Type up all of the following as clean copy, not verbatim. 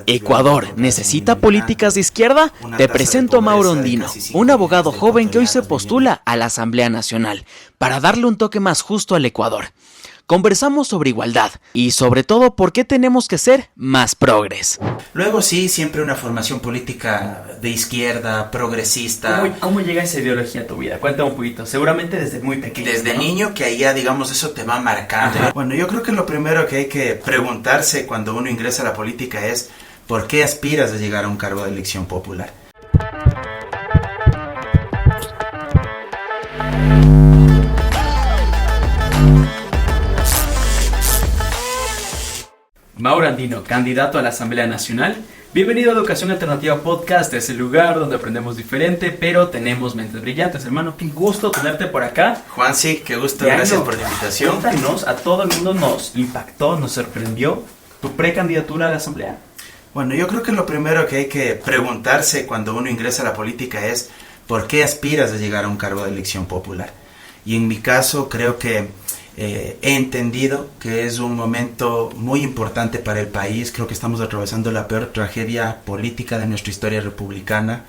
¿Ecuador necesita políticas de izquierda? Te presento a Mauro Andino, un abogado joven que hoy se postula a la Asamblea Nacional para darle un toque más justo al Ecuador. Conversamos sobre igualdad y sobre todo por qué tenemos que ser más progres. Luego sí, siempre una formación política de izquierda, progresista. ¿Cómo llega esa ideología a tu vida? Cuéntame un poquito, seguramente desde muy pequeño. Desde ¿no? niño, que ahí ya digamos eso te va marcando. Ajá. Bueno, yo creo que lo primero que hay que preguntarse cuando uno ingresa a la política es ¿por qué aspiras a llegar a un cargo de elección popular? Mauro Andino, candidato a la Asamblea Nacional. Bienvenido a Educación Alternativa Podcast, es el lugar donde aprendemos diferente, pero tenemos mentes brillantes, hermano. Qué gusto tenerte por acá. Juan, sí, qué gusto, gracias por la invitación. Cuéntanos, a todo el mundo nos impactó, nos sorprendió tu precandidatura a la Asamblea. Bueno, yo creo que lo primero que hay que preguntarse cuando uno ingresa a la política es ¿por qué aspiras a llegar a un cargo de elección popular? Y en mi caso creo que he entendido que es un momento muy importante para el país. Creo que estamos atravesando la peor tragedia política de nuestra historia republicana.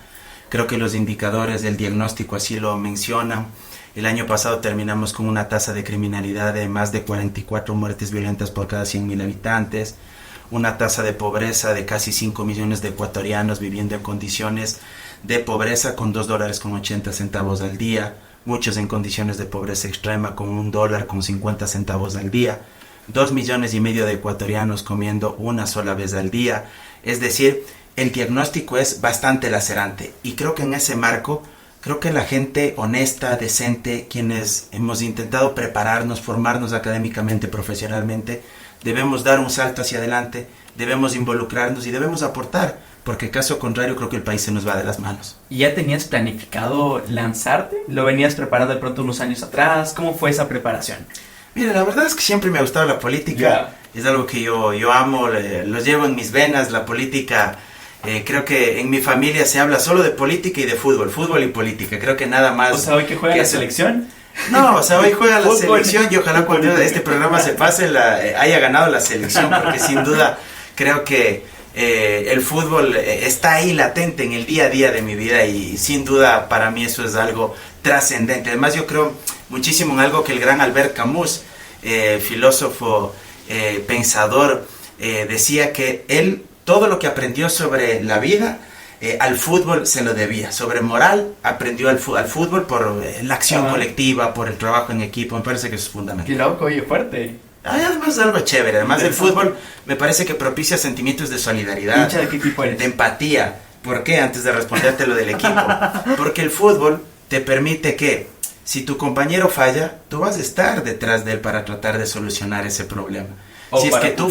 Creo que los indicadores del diagnóstico así lo mencionan. El año pasado terminamos con una tasa de criminalidad de más de 44 muertes violentas por cada 100.000 habitantes, una tasa de pobreza de casi 5 millones de ecuatorianos viviendo en condiciones de pobreza con $2.80 al día, muchos en condiciones de pobreza extrema con $1.50 al día, 2,5 millones de ecuatorianos comiendo una sola vez al día. Es decir, el diagnóstico es bastante lacerante y creo que en ese marco, creo que la gente honesta, decente, quienes hemos intentado prepararnos, formarnos académicamente, profesionalmente, debemos dar un salto hacia adelante, debemos involucrarnos y debemos aportar, porque caso contrario creo que el país se nos va de las manos. ¿Y ya tenías planificado lanzarte? ¿Lo venías preparado de pronto unos años atrás? ¿Cómo fue esa preparación? Mira, la verdad es que siempre me ha gustado la política, es algo que yo amo, lo llevo en mis venas, la política. Creo que en mi familia se habla solo de política y de fútbol y política, creo que nada más. O sea, hoy que juega la selección. No, o sea, hoy juega la selección y ojalá cuando este programa se pase haya ganado la selección, porque sin duda creo que el fútbol está ahí latente en el día a día de mi vida y sin duda para mí eso es algo trascendente. Además yo creo muchísimo en algo que el gran Albert Camus, filósofo, pensador, decía que él todo lo que aprendió sobre la vida al fútbol se lo debía. Sobre moral aprendió al fútbol por la acción colectiva, por el trabajo en equipo. Me parece que eso es fundamental. Qué loco, oye, fuerte. Además es algo chévere. Además el fútbol me parece que propicia sentimientos de solidaridad. ¿Hincha de qué tipo eres? De empatía. ¿Por qué? Antes de responderte lo del equipo. Porque el fútbol te permite que si tu compañero falla, tú vas a estar detrás de él para tratar de solucionar ese problema. Si es que tú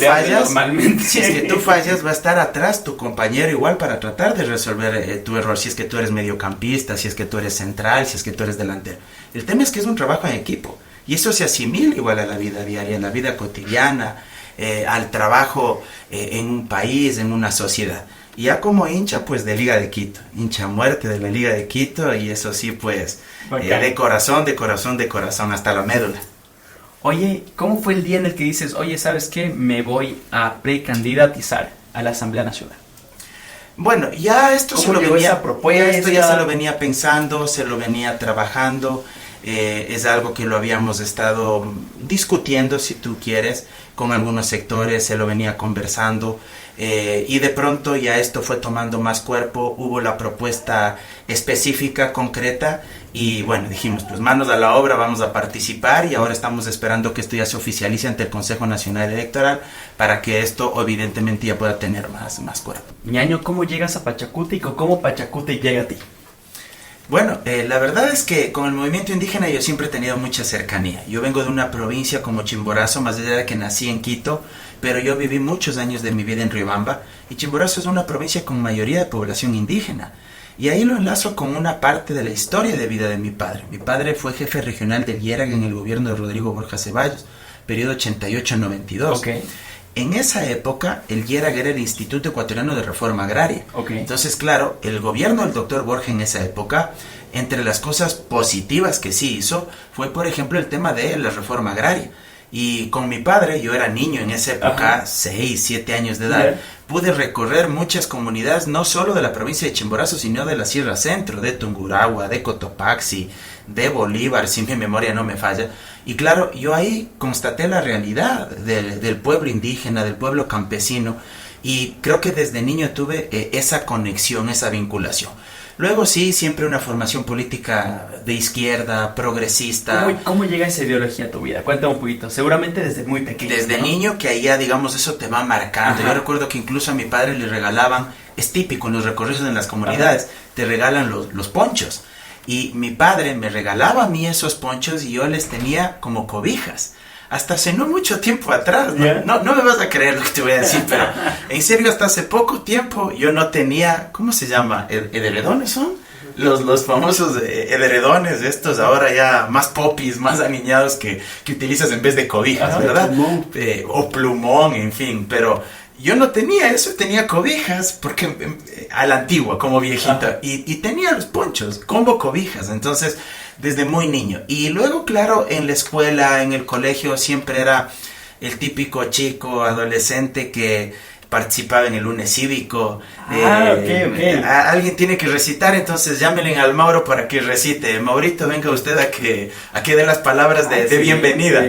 fallas, va a estar atrás tu compañero igual para tratar de resolver tu error. Si es que tú eres mediocampista, si es que tú eres central, si es que tú eres delantero. El tema es que es un trabajo en equipo. Y eso se asimila igual a la vida diaria, en la vida cotidiana, al trabajo en un país, en una sociedad. Y ya como hincha pues de Liga de Quito, hincha a muerte de la Liga de Quito, y eso sí pues de corazón hasta la médula. Oye, ¿cómo fue el día en el que dices, oye, ¿sabes qué? Me voy a precandidatizar a la Asamblea Nacional? Bueno, ya esto ya se lo venía pensando, se lo venía trabajando. Es algo que lo habíamos estado discutiendo, si tú quieres, con algunos sectores, se lo venía conversando y de pronto ya esto fue tomando más cuerpo, hubo la propuesta específica, concreta y bueno, dijimos pues manos a la obra, vamos a participar y ahora estamos esperando que esto ya se oficialice ante el Consejo Nacional Electoral para que esto evidentemente ya pueda tener más cuerpo. Ñaño, ¿cómo llegas a Pachacuti y cómo Pachacuti llega a ti? Bueno, la verdad es que con el movimiento indígena yo siempre he tenido mucha cercanía. Yo vengo de una provincia como Chimborazo, más allá de que nací en Quito, pero yo viví muchos años de mi vida en Riobamba, y Chimborazo es una provincia con mayoría de población indígena. Y ahí lo enlazo con una parte de la historia de vida de mi padre. Mi padre fue jefe regional del IERAG en el gobierno de Rodrigo Borja Ceballos, periodo 88-92. Okay. En esa época, el IERAG era el Instituto Ecuatoriano de Reforma Agraria. Okay. Entonces, claro, el gobierno del doctor Borja en esa época, entre las cosas positivas que sí hizo, fue, por ejemplo, el tema de la reforma agraria. Y con mi padre, yo era niño en esa época, 6, 7 años de edad, pude recorrer muchas comunidades, no solo de la provincia de Chimborazo, sino de la Sierra Centro, de Tungurahua, de Cotopaxi, de Bolívar, si mi memoria no me falla. Y claro, yo ahí constaté la realidad del pueblo indígena, del pueblo campesino, y creo que desde niño tuve esa conexión, esa vinculación. Luego sí, siempre una formación política de izquierda, progresista. ¿Cómo llega esa ideología a tu vida? Cuéntame un poquito. Seguramente desde muy pequeño. Desde niño, que ahí ya, digamos, eso te va marcando. Yo recuerdo que incluso a mi padre le regalaban, es típico en los recorridos en las comunidades, te regalan los ponchos. Y mi padre me regalaba a mí esos ponchos y yo les tenía como cobijas. Hasta hace no mucho tiempo atrás, no me vas a creer lo que te voy a decir, pero en serio hasta hace poco tiempo yo no tenía, ¿cómo se llama? ¿Edredones son? Los famosos edredones estos ahora ya más popis, más aniñados que utilizas en vez de cobijas, ¿verdad? O plumón, en fin, pero yo no tenía eso, tenía cobijas, porque a la antigua, como viejita, y tenía los ponchos, como cobijas, entonces desde muy niño. Y luego, claro, en la escuela, en el colegio, siempre era el típico chico adolescente que participaba en el lunes cívico. Alguien tiene que recitar, entonces llámenle al Mauro para que recite. Maurito, venga usted a que dé las palabras de bienvenida.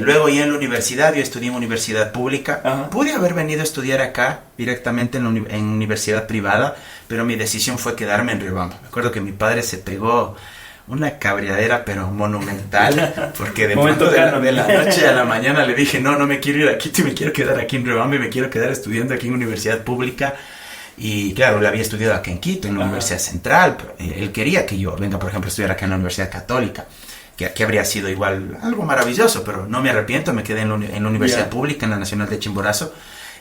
Luego ya en la universidad, yo estudié en universidad pública. Pude haber venido a estudiar acá directamente en universidad privada, pero mi decisión fue quedarme en Riobamba. Me acuerdo que mi padre se pegó una cabreadera pero monumental, porque de pronto de la noche a la mañana le dije, no me quiero ir a Quito y me quiero quedar aquí en Riobamba y me quiero quedar estudiando aquí en universidad pública. Y claro, él había estudiado aquí en Quito, en la Universidad Central, pero él quería que yo venga, por ejemplo, a estudiar acá en la Universidad Católica, que habría sido igual algo maravilloso, pero no me arrepiento, me quedé en la Universidad Pública, en la Nacional de Chimborazo,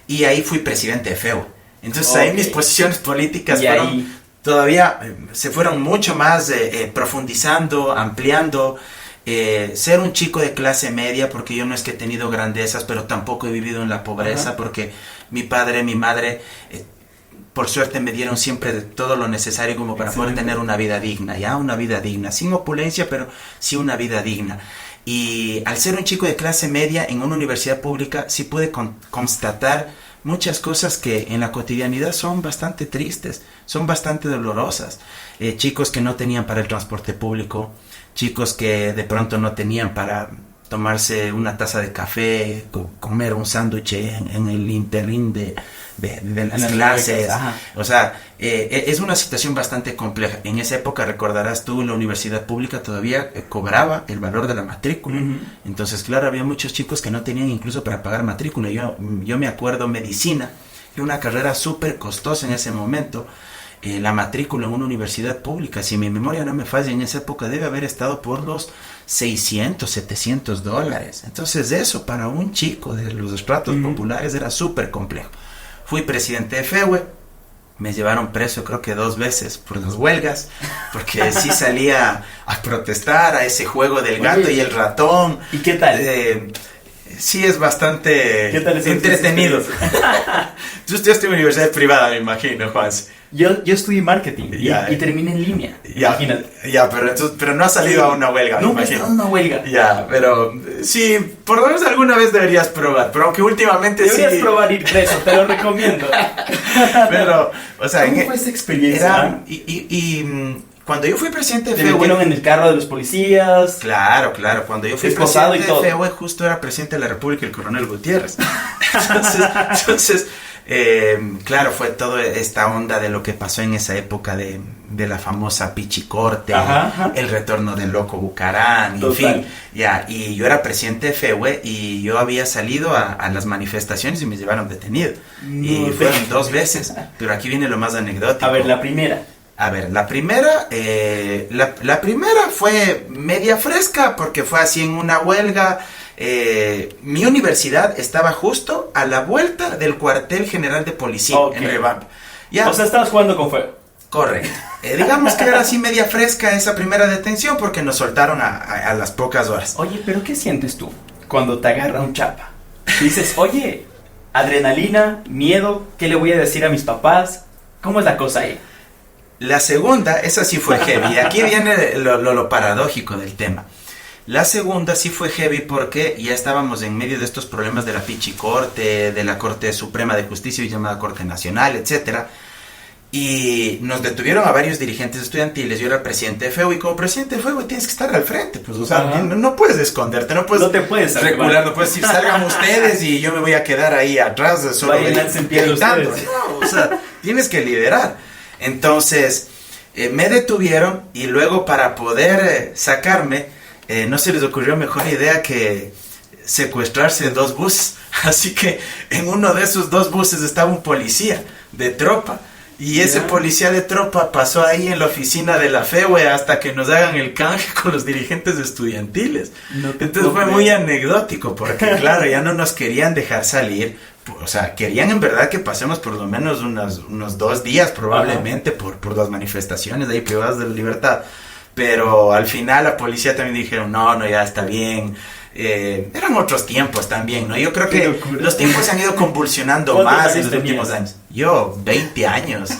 y ahí fui presidente de FEU. Entonces ahí mis posiciones políticas fueron... Todavía se fueron mucho más profundizando, ampliando. Ser un chico de clase media, porque yo no es que he tenido grandezas, pero tampoco he vivido en la pobreza, porque mi padre, mi madre, por suerte me dieron siempre todo lo necesario como para poder tener una vida digna, una vida digna, sin opulencia, pero sí una vida digna. Y al ser un chico de clase media en una universidad pública, sí pude constatar muchas cosas que en la cotidianidad son bastante tristes, son bastante dolorosas. Chicos que no tenían para el transporte público, chicos que de pronto no tenían para tomarse una taza de café, comer un sándwich en el interín de las clases. O sea, es una situación bastante compleja. En esa época, recordarás tú, la universidad pública todavía cobraba el valor de la matrícula. Entonces, claro, había muchos chicos que no tenían incluso para pagar matrícula. Yo me acuerdo, medicina, era una carrera súper costosa en ese momento. La matrícula en una universidad pública, si mi memoria no me falla, en esa época debe haber estado por los $600, $700. Entonces eso para un chico de los estratos populares era súper complejo. Fui presidente de FEUE, me llevaron preso creo que 2 veces por las huelgas, porque sí salía a protestar a ese juego del gato y el ratón. ¿Y qué tal? Sí, es bastante entretenido. Tú estudiaste en universidad privada, me imagino, Juan. Yo estudié marketing y terminé en línea. Imagínate. Pero no has salido a una huelga. Nunca he estado en una huelga. Pero sí, por lo menos alguna vez deberías probar. Pero aunque últimamente deberías probar ir preso, te lo recomiendo. Pero, o sea, ¿cómo fue esa experiencia? Cuando yo fui presidente de FEUE... ¿Te metieron en el carro de los policías? Claro. Cuando yo fui presidente de FEUE, justo era presidente de la República el coronel Gutiérrez. Entonces claro, fue toda esta onda de lo que pasó en esa época de la famosa Pichicorte, el retorno del loco Bucarán, en fin. Y yo era presidente de FEUE y yo había salido a las manifestaciones y me llevaron detenido. Y fueron 2 veces, pero aquí viene lo más anecdótico. A ver, la primera. La primera fue media fresca porque fue así en una huelga. Mi universidad estaba justo a la vuelta del cuartel general de policía en Riobamba. O sea, estabas jugando con fuego. Correcto. Digamos que era así media fresca esa primera detención porque nos soltaron a las pocas horas. Oye, pero ¿qué sientes tú cuando te agarra un chapa? Dices, oye, adrenalina, miedo, ¿qué le voy a decir a mis papás? ¿Cómo es la cosa ahí? La segunda, esa sí fue heavy. Aquí viene lo paradójico del tema. La segunda sí fue heavy porque ya estábamos en medio de estos problemas de la Pichicorte, de la Corte Suprema de Justicia llamada Corte Nacional, etcétera. Y nos detuvieron a varios dirigentes estudiantiles. Yo era presidente de FEU y como presidente de FEU tienes que estar al frente. Pues, o sea, no puedes esconderte, no te puedes recular, no puedes decir salgan ustedes y yo me voy a quedar ahí atrás solo gritando. No, o sea, tienes que liderar. Entonces, me detuvieron y luego para poder sacarme, no se les ocurrió mejor idea que secuestrarse 2 buses. Así que en uno de esos 2 buses estaba un policía de tropa. Y ese policía de tropa pasó ahí en la oficina de la FEUE hasta que nos hagan el canje con los dirigentes estudiantiles. Entonces fue muy anecdótico porque claro, ya no nos querían dejar salir. O sea, querían en verdad que pasemos por lo menos unos 2 días probablemente por las manifestaciones ahí privadas de la libertad. Pero al final la policía también dijeron, no, ya está bien. Eran otros tiempos también, ¿no? Yo creo que los tiempos se han ido convulsionando más en los últimos años. Yo, 20 años.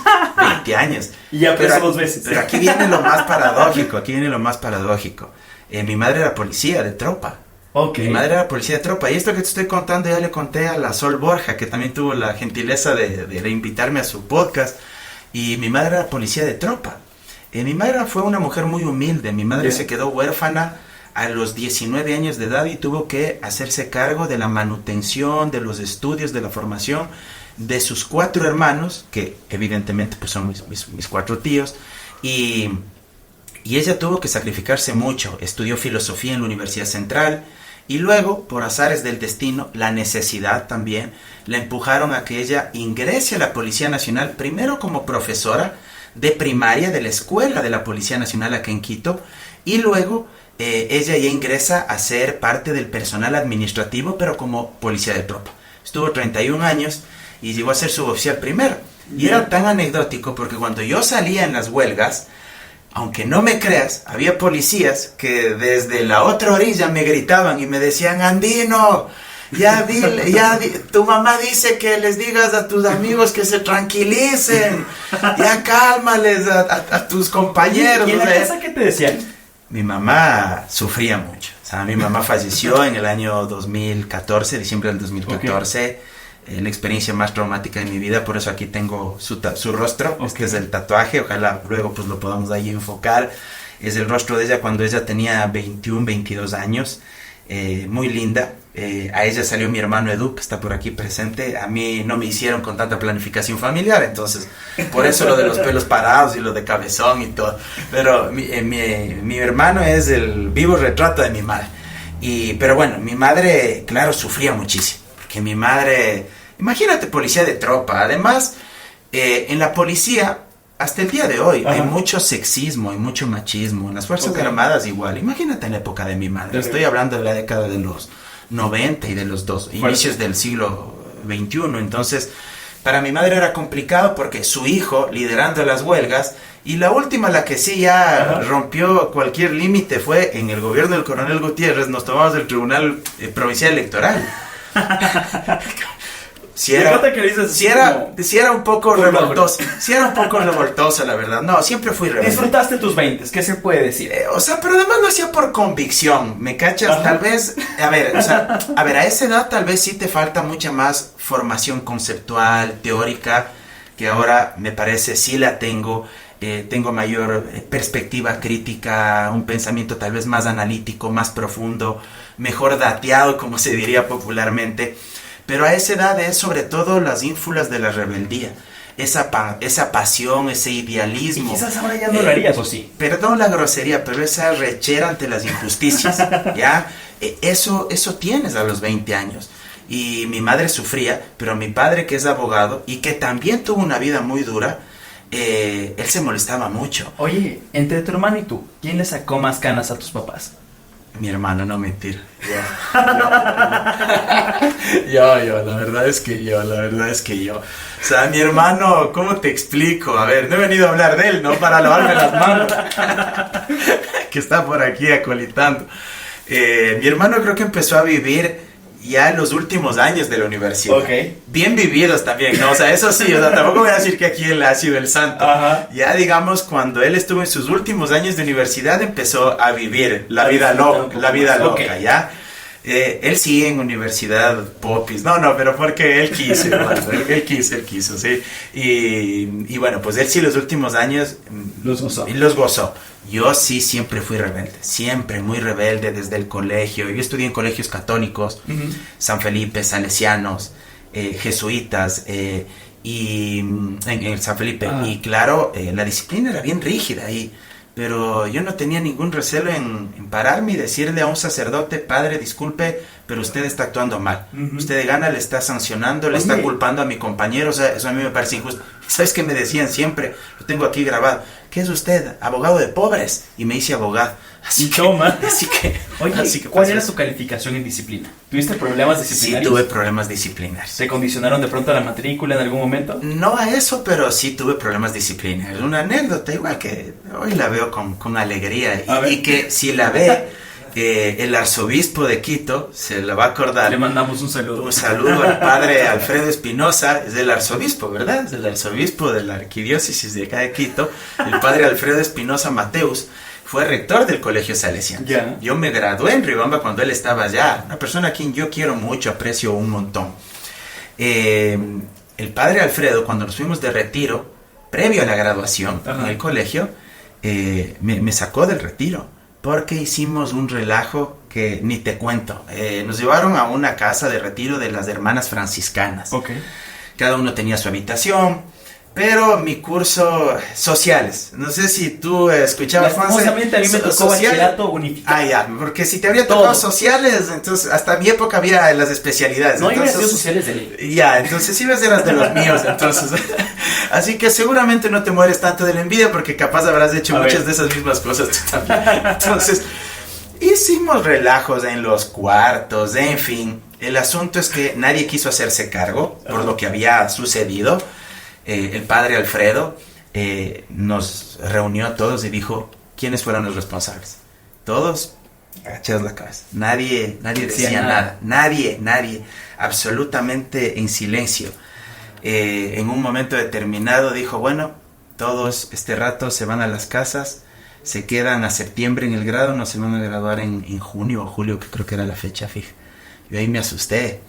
Y ya preso 2 veces. Pero aquí viene lo más paradójico. Mi madre era policía de tropa. Okay. Mi madre era policía de tropa. Y esto que te estoy contando ya le conté a la Sol Borja, que también tuvo la gentileza de invitarme a su podcast. Y mi madre era policía de tropa. Mi madre fue una mujer muy humilde. Mi madre se quedó huérfana a los 19 años de edad y tuvo que hacerse cargo de la manutención, de los estudios, de la formación de sus 4 hermanos, que evidentemente pues son mis 4 tíos, y ella tuvo que sacrificarse mucho. Estudió filosofía en la Universidad Central y luego, por azares del destino, la necesidad también, la empujaron a que ella ingrese a la Policía Nacional, primero como profesora de primaria de la escuela de la Policía Nacional aquí en Quito, y luego ella ya ingresa a ser parte del personal administrativo, pero como policía de tropa. Estuvo 31 años y llegó a ser suboficial primero. Y era tan anecdótico porque cuando yo salía en las huelgas, aunque no me creas, había policías que desde la otra orilla me gritaban y me decían, Andino, tu mamá dice que les digas a tus amigos que se tranquilicen, ya cálmales a tus compañeros. ¿Y en la casa qué te decían? Mi mamá sufría mucho. O sea, mi mamá falleció en el año 2014, diciembre del 2014. Okay. La experiencia más traumática de mi vida, por eso aquí tengo su rostro. Okay. Este es el tatuaje, ojalá luego pues lo podamos ahí enfocar. Es el rostro de ella cuando ella tenía 21, 22 años. Muy linda. A ella salió mi hermano Edu, que está por aquí presente. A mí no me hicieron con tanta planificación familiar, entonces por eso lo de los pelos parados y lo de cabezón y todo. Pero mi hermano es el vivo retrato de mi madre. Pero bueno, mi madre, claro, sufría muchísimo. Porque mi madre, imagínate, policía de tropa. Además, en la policía, hasta el día de hoy, hay mucho sexismo, hay mucho machismo. En las Fuerzas Armadas igual. Imagínate en la época de mi madre. Estoy hablando de la década de los 90 y de los inicios del siglo XXI. Entonces, para mi madre era complicado porque su hijo liderando las huelgas, y la última, la que sí ya rompió cualquier límite, fue en el gobierno del coronel Gutiérrez. Nos tomamos del Tribunal Provincial Electoral. Si era un poco revoltosa, la verdad. No, siempre fui rebelde. Disfrutaste tus 20, ¿qué se puede decir? Pero además lo hacía por convicción, ¿me cachas? Tal vez, a esa edad tal vez sí te falta mucha más formación conceptual, teórica, que ahora me parece sí la tengo. Tengo mayor perspectiva crítica, un pensamiento tal vez más analítico, más profundo, mejor dateado, como se diría popularmente. Pero a esa edad es sobre todo las ínfulas de la rebeldía, esa pasión, ese idealismo. Y quizás ahora ya no lo harías, ¿o sí? Perdón la grosería, pero esa rechera ante las injusticias, ¿ya? Eso tienes a los 20 años. Y mi madre sufría, pero mi padre, que es abogado y que también tuvo una vida muy dura, él se molestaba mucho. Oye, entre tu hermano y tú, ¿quién le sacó más canas a tus papás? Mi hermano, no mentir. Yo, la verdad es que yo. O sea, mi hermano, ¿cómo te explico? A ver, no he venido a hablar de él, ¿no? Para lavarme las manos. Que está por aquí acolitando. Mi hermano creo que empezó a vivir ya en los últimos años de la universidad. Ok. Bien vividos también, ¿no? O sea, eso sí, o sea, tampoco voy a decir que aquí él ha sido el santo. Ajá. Ya, digamos, cuando él estuvo en sus últimos años de universidad, empezó a vivir la vida loca, Ok. ¿ya? Él sí en universidad popis, no, pero porque él quiso, hermano, él quiso, sí, y bueno, pues él sí los últimos años Los gozó. Yo sí siempre fui rebelde, siempre muy rebelde desde el colegio. Yo estudié en colegios católicos, San Felipe, salesianos, jesuitas, y en el San Felipe, y claro, la disciplina era bien rígida ahí. Pero yo no tenía ningún recelo en pararme y decirle a un sacerdote: padre, disculpe, pero usted está actuando mal. Usted de gana le está sancionando, le está culpando a mi compañero. O sea, eso a mí me parece injusto. ¿Sabes qué me decían siempre? Lo tengo aquí grabado. ¿Qué es usted? Abogado de pobres. Y me hice abogado. Así que, Oye, ¿cuál era tu calificación en disciplina? ¿Tuviste problemas disciplinarios? Sí, tuve problemas disciplinarios. ¿Te condicionaron de pronto a la matrícula en algún momento? No a eso, pero sí tuve problemas disciplinarios. Una anécdota igual que hoy la veo con alegría. Y que si la ve el arzobispo de Quito, se la va a acordar. Le mandamos un saludo. Un saludo al padre Alfredo Espinosa. Es el arzobispo, ¿verdad? Es el arzobispo de la arquidiócesis de acá de Quito. El padre Alfredo Espinosa Mateus fue rector del colegio salesiano. Yeah. Yo me gradué en Riobamba cuando él estaba allá. Una persona a quien yo quiero mucho, aprecio un montón. El padre Alfredo, cuando nos fuimos de retiro, previo a la graduación en el colegio, me sacó del retiro porque hicimos un relajo que ni te cuento. Nos llevaron a una casa de retiro de las hermanas franciscanas. Okay. Cada uno tenía su habitación. Pero mi curso sociales, no sé si tú escuchabas, lastimosamente a mí me tocó bachillerato unificado. Ah, ya, porque si te habría tocado sociales, entonces hasta mi época había las especialidades. No, entonces, yo había sociales de ley. Ya, entonces ibas eras de los míos, entonces. Así que seguramente no te mueres tanto de la envidia porque capaz habrás hecho muchas de esas mismas cosas tú también. Entonces, hicimos relajos en los cuartos, en fin. El asunto es que nadie quiso hacerse cargo por lo que había sucedido. El padre Alfredo nos reunió a todos y dijo: ¿quiénes fueron los responsables? Todos agachados la cabeza. Nadie decía nada. Nadie, absolutamente en silencio. En un momento determinado dijo: bueno, todos este rato se van a las casas, se quedan a septiembre en el grado, no se van a graduar en junio o julio, que creo que era la fecha fija. Yo ahí me asusté.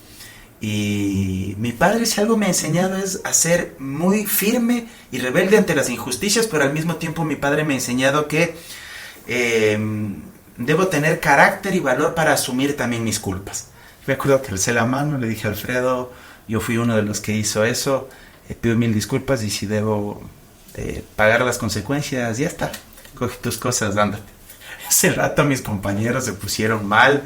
Y mi padre, si algo me ha enseñado, es a ser muy firme y rebelde ante las injusticias, pero al mismo tiempo mi padre me ha enseñado que debo tener carácter y valor para asumir también mis culpas. Me acuerdo que alcé la mano, le dije: Alfredo, yo fui uno de los que hizo eso, pido 1000 disculpas y si debo pagar las consecuencias, ya está, coge tus cosas, ándate. Ese rato mis compañeros se pusieron mal.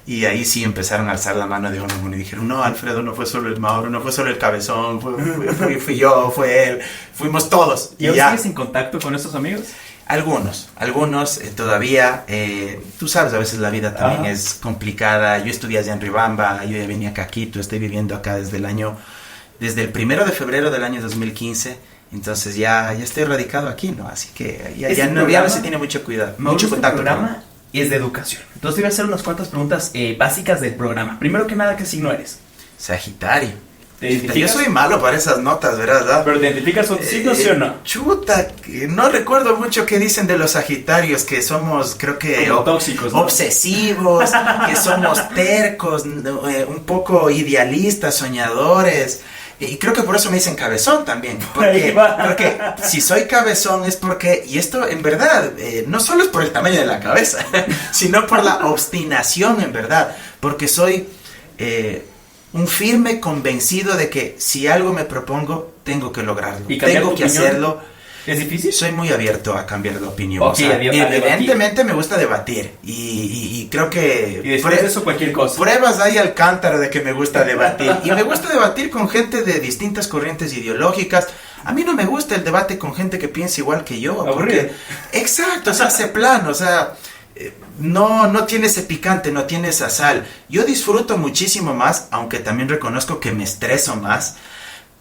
Y ahí sí empezaron a alzar la mano de uno y dijeron: no, Alfredo, no fue solo el Mauro, no fue solo el cabezón, fui yo, fue él, fuimos todos. ¿Y aún sigues en contacto con estos amigos? Algunos todavía. Tú sabes, a veces la vida también es complicada. Yo estudié allá en Riobamba, yo ya venía acá a Quito, estoy viviendo acá desde el 1 de febrero del año 2015. Entonces ya estoy radicado aquí, ¿no? Así que ya se tiene mucho cuidado, mucho contacto. Programa es de educación. Entonces te voy a hacer unas cuantas preguntas básicas del programa. Primero que nada, ¿qué signo eres? Sagitario. Yo soy malo para esas notas, ¿verdad? ¿Pero te identificas con tu signo, sí o no? Chuta, no recuerdo mucho qué dicen de los sagitarios, que somos, creo que... tóxicos, ¿no? Obsesivos, que somos tercos, un poco idealistas, soñadores... Y creo que por eso me dicen cabezón también, porque si soy cabezón es porque, y esto en verdad, no solo es por el tamaño de la cabeza, sino por la obstinación en verdad, porque soy un firme convencido de que si algo me propongo, tengo que lograrlo, tengo que hacerlo. ¿Es difícil? Soy muy abierto a cambiar de opinión. Okay, o sea, evidentemente me gusta debatir y creo que... Y después de eso cualquier cosa. Pruebas hay al cántaro de que me gusta debatir. Y me gusta debatir con gente de distintas corrientes ideológicas. A mí no me gusta el debate con gente que piensa igual que yo. Porque, exacto, o sea, ese plan, o sea... No tiene ese picante, no tiene esa sal. Yo disfruto muchísimo más, aunque también reconozco que me estreso más,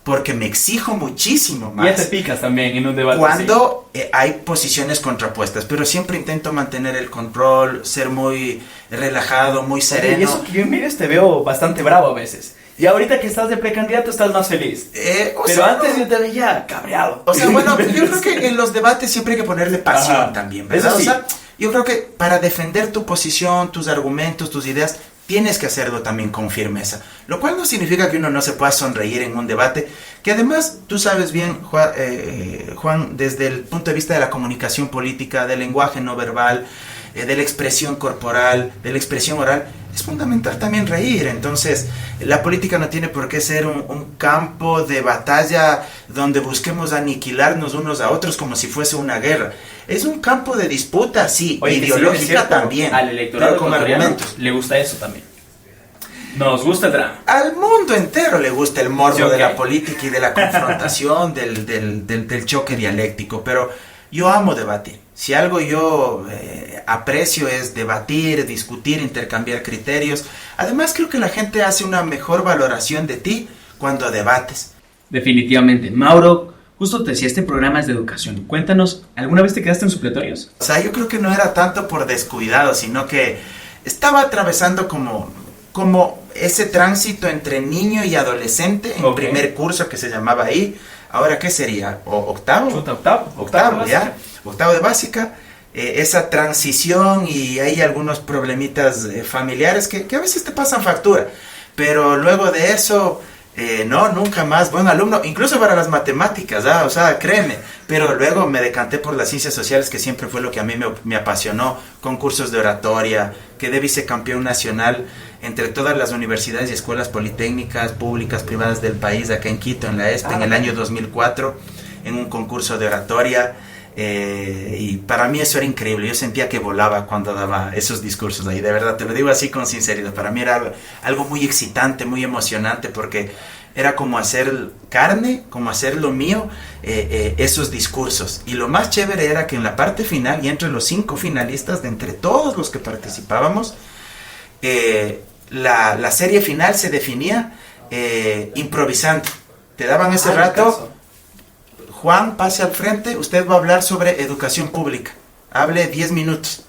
porque me exijo muchísimo más. Ya te picas también en un debate. Cuando hay posiciones contrapuestas, pero siempre intento mantener el control, ser muy relajado, muy sereno. Y eso que yo en videos te veo bastante bravo a veces. Y ahorita que estás de precandidato estás más feliz. Pero antes yo te veía cabreado. O sea, bueno, yo creo que en los debates siempre hay que ponerle pasión también, ¿verdad? Eso sí. O sea, yo creo que para defender tu posición, tus argumentos, tus ideas, tienes que hacerlo también con firmeza. Lo cual no significa que uno no se pueda sonreír en un debate, que además tú sabes bien, Juan, desde el punto de vista de la comunicación política, del lenguaje no verbal, de la expresión corporal, de la expresión oral, es fundamental también reír. Entonces, la política no tiene por qué ser un campo de batalla donde busquemos aniquilarnos unos a otros como si fuese una guerra. Es un campo de disputa, sí, oye, ideológica también, al electorado pero con argumentos. Le gusta eso también. Nos gusta el drama. Al mundo entero le gusta el morbo Sí, okay. de la política y de la confrontación, del choque dialéctico, pero yo amo debatir. Si algo yo aprecio es debatir, discutir, intercambiar criterios. Además creo que la gente hace una mejor valoración de ti cuando debates. Definitivamente. Mauro, justo te decía, este programa es de educación. Cuéntanos, ¿alguna vez te quedaste en supletorios? O sea, yo creo que no era tanto por descuidado, sino que estaba atravesando como ese tránsito entre niño y adolescente en primer curso que se llamaba ahí. Ahora, ¿qué sería? ¿Octavo? Octavo, ya. Octavo de básica. Esa transición y hay algunos problemitas familiares que a veces te pasan factura. Pero luego de eso, no, nunca más. Buen alumno, incluso para las matemáticas, o sea, créeme. Pero luego me decanté por las ciencias sociales, que siempre fue lo que a mí me apasionó. Concursos de oratoria, quedé vicecampeón nacional entre todas las universidades y escuelas politécnicas, públicas, privadas del país, acá en Quito, en la ESPE, en el año 2004, en un concurso de oratoria. Y para mí eso era increíble. Yo sentía que volaba cuando daba esos discursos ahí, de verdad, te lo digo así con sinceridad. Para mí era algo muy excitante, muy emocionante, porque era como hacer carne, como hacer lo mío, esos discursos. Y lo más chévere era que en la parte final, y entre los 5 finalistas, de entre todos los que participábamos, la serie final se definía improvisando. Te daban ese rato: Juan, pase al frente, usted va a hablar sobre educación pública. Hable 10 minutos.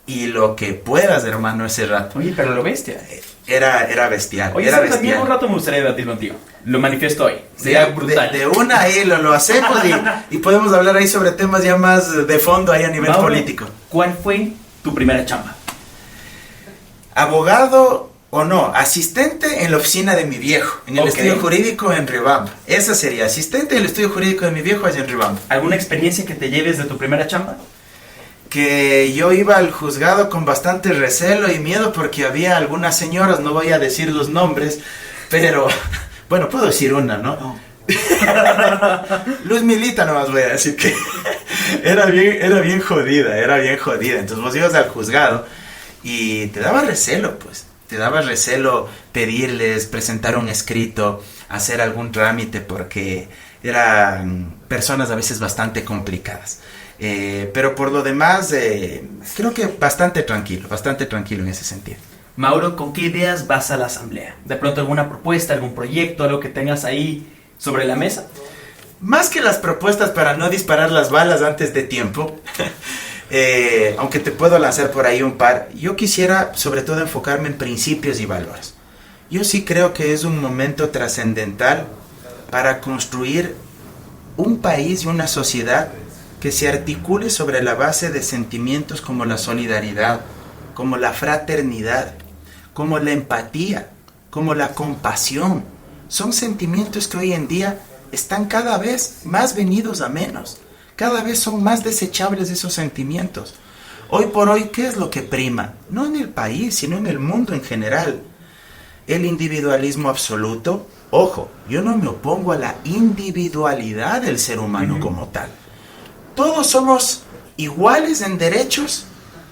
Y lo que puedas, hermano, ese rato. Oye, pero lo bestia. Era bestial. Oye, era también bestial. un rato me gustaría debatir contigo. Lo manifiesto hoy. Sería brutal. De una ahí lo hacemos y podemos hablar ahí sobre temas ya más de fondo ahí a nivel político. ¿Cuál fue tu primera chamba? Abogado o no, asistente en la oficina de mi viejo, en el estudio jurídico en Ribamba. Esa sería, asistente en el estudio jurídico de mi viejo allá en Ribamba. ¿Alguna experiencia que te lleves de tu primera chamba? Que yo iba al juzgado con bastante recelo y miedo porque había algunas señoras, no voy a decir los nombres, pero bueno, puedo decir una, ¿no? Luz Milita nomás voy a decir que era bien jodida. Entonces vos ibas al juzgado y te daba recelo, pues. Te daba recelo pedirles, presentar un escrito, hacer algún trámite, porque eran personas a veces bastante complicadas. Pero por lo demás, creo que bastante tranquilo en ese sentido. Mauro, ¿con qué ideas vas a la asamblea? ¿De pronto alguna propuesta, algún proyecto, algo que tengas ahí sobre la mesa? Más que las propuestas para no disparar las balas antes de tiempo, aunque te puedo lanzar por ahí un par, yo quisiera sobre todo enfocarme en principios y valores. Yo sí creo que es un momento trascendental para construir un país y una sociedad que se articule sobre la base de sentimientos como la solidaridad, como la fraternidad, como la empatía, como la compasión. Son sentimientos que hoy en día están cada vez más venidos a menos. Cada vez son más desechables esos sentimientos. Hoy por hoy, ¿qué es lo que prima? No en el país, sino en el mundo en general. El individualismo absoluto. Ojo, yo no me opongo a la individualidad del ser humano como tal. Todos somos iguales en derechos,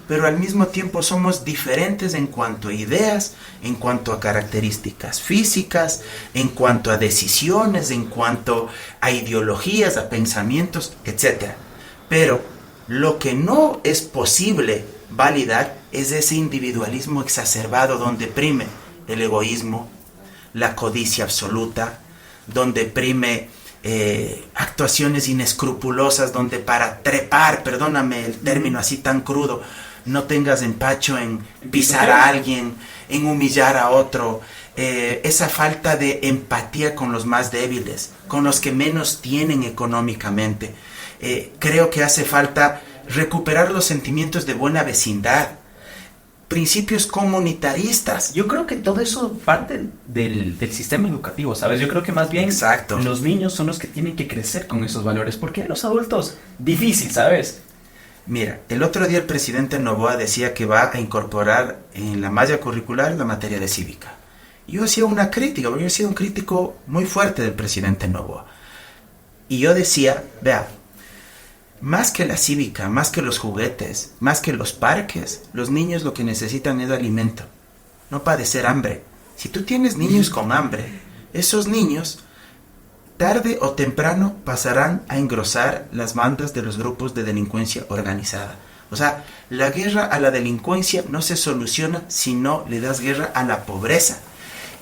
pero al mismo tiempo somos diferentes en cuanto a ideas, en cuanto a características físicas, en cuanto a decisiones, en cuanto a ideologías, a pensamientos, etc. Pero lo que no es posible validar es ese individualismo exacerbado donde prime el egoísmo, la codicia absoluta, donde prime actuaciones inescrupulosas, donde para trepar, perdóname el término así tan crudo, no tengas empacho en pisar a alguien, en humillar a otro, esa falta de empatía con los más débiles, con los que menos tienen económicamente. Creo que hace falta recuperar los sentimientos de buena vecindad, principios comunitaristas. Yo creo que todo eso parte del sistema educativo, ¿sabes? Yo creo que más bien Exacto. Los niños son los que tienen que crecer con esos valores, porque los adultos, difícil, ¿sabes? Mira, el otro día el presidente Noboa decía que va a incorporar en la malla curricular la materia de cívica. Yo hacía una crítica, porque yo he sido un crítico muy fuerte del presidente Noboa. Y yo decía, vea, más que la cívica, más que los juguetes, más que los parques, los niños lo que necesitan es alimento, no padecer hambre. Si tú tienes niños con hambre, esos niños tarde o temprano pasarán a engrosar las bandas de los grupos de delincuencia organizada. O sea, la guerra a la delincuencia no se soluciona si no le das guerra a la pobreza.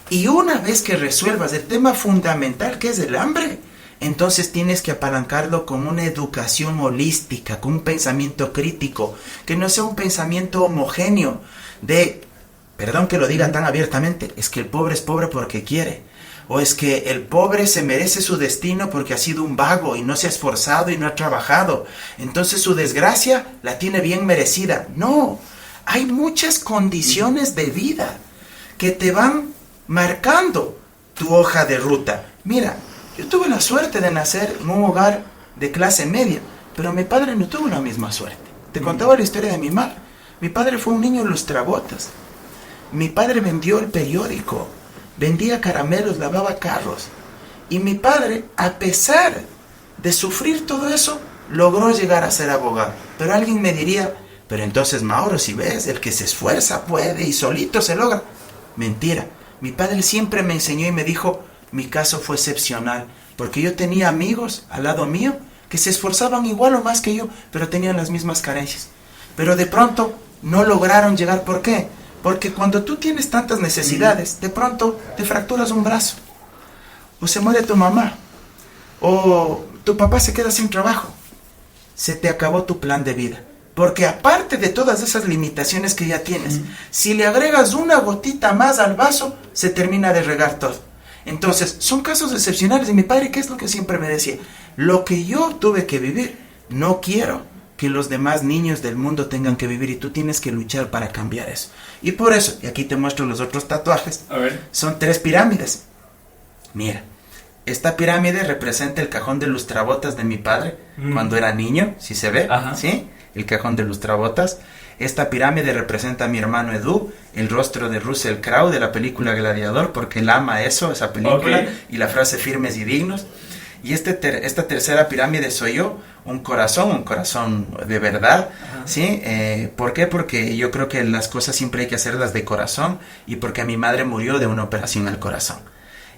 Y una vez que resuelvas el tema fundamental que es el hambre, entonces tienes que apalancarlo con una educación holística, con un pensamiento crítico, que no sea un pensamiento homogéneo de, perdón que lo diga tan abiertamente, es que el pobre es pobre porque quiere, o es que el pobre se merece su destino porque ha sido un vago y no se ha esforzado y no ha trabajado, entonces su desgracia la tiene bien merecida. No, hay muchas condiciones de vida que te van marcando tu hoja de ruta. Mira, yo tuve la suerte de nacer en un hogar de clase media, pero mi padre no tuvo la misma suerte. Te contaba la historia de mi madre. Mi padre fue un niño lustrabotas. Mi padre vendió el periódico, vendía caramelos, lavaba carros. Y mi padre, a pesar de sufrir todo eso, logró llegar a ser abogado. Pero alguien me diría, pero entonces Mauro, si ves, el que se esfuerza puede y solito se logra. Mentira. Mi padre siempre me enseñó y me dijo, mi caso fue excepcional, porque yo tenía amigos al lado mío que se esforzaban igual o más que yo, pero tenían las mismas carencias. Pero de pronto no lograron llegar. ¿Por qué? Porque cuando tú tienes tantas necesidades, de pronto te fracturas un brazo, o se muere tu mamá, o tu papá se queda sin trabajo. Se te acabó tu plan de vida. Porque aparte de todas esas limitaciones que ya tienes, si le agregas una gotita más al vaso, se termina de regar todo. Entonces, son casos excepcionales. Y mi padre, ¿qué es lo que siempre me decía? Lo que yo tuve que vivir, no quiero que los demás niños del mundo tengan que vivir, y tú tienes que luchar para cambiar eso. Y por eso, y aquí te muestro los otros tatuajes, A ver. son 3 pirámides. Mira, esta pirámide representa el cajón de lustrabotas de mi padre cuando era niño, si se ve, ¿sí? El cajón de lustrabotas. Esta pirámide representa a mi hermano Edu, el rostro de Russell Crowe de la película Gladiador, porque él ama eso, esa película, y la frase firmes y dignos. Y esta tercera pirámide soy yo, un corazón de verdad, ¿sí? ¿Por qué? Porque yo creo que las cosas siempre hay que hacerlas de corazón, y porque mi madre murió de una operación al corazón.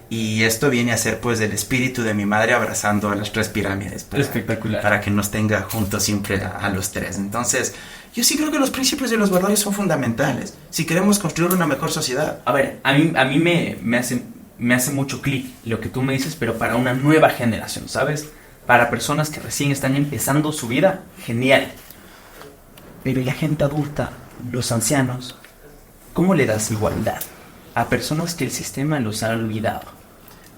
Y esto viene a ser pues el espíritu de mi madre abrazando a las 3 pirámides. Espectacular. Para que nos tenga juntos siempre a los 3. Entonces, yo sí creo que los principios y los valores son fundamentales si queremos construir una mejor sociedad. A ver, a mí me hace mucho clic lo que tú me dices, pero para una nueva generación, ¿sabes? Para personas que recién están empezando su vida, genial. Pero ¿y la gente adulta, los ancianos? ¿Cómo le das igualdad a personas que el sistema los ha olvidado?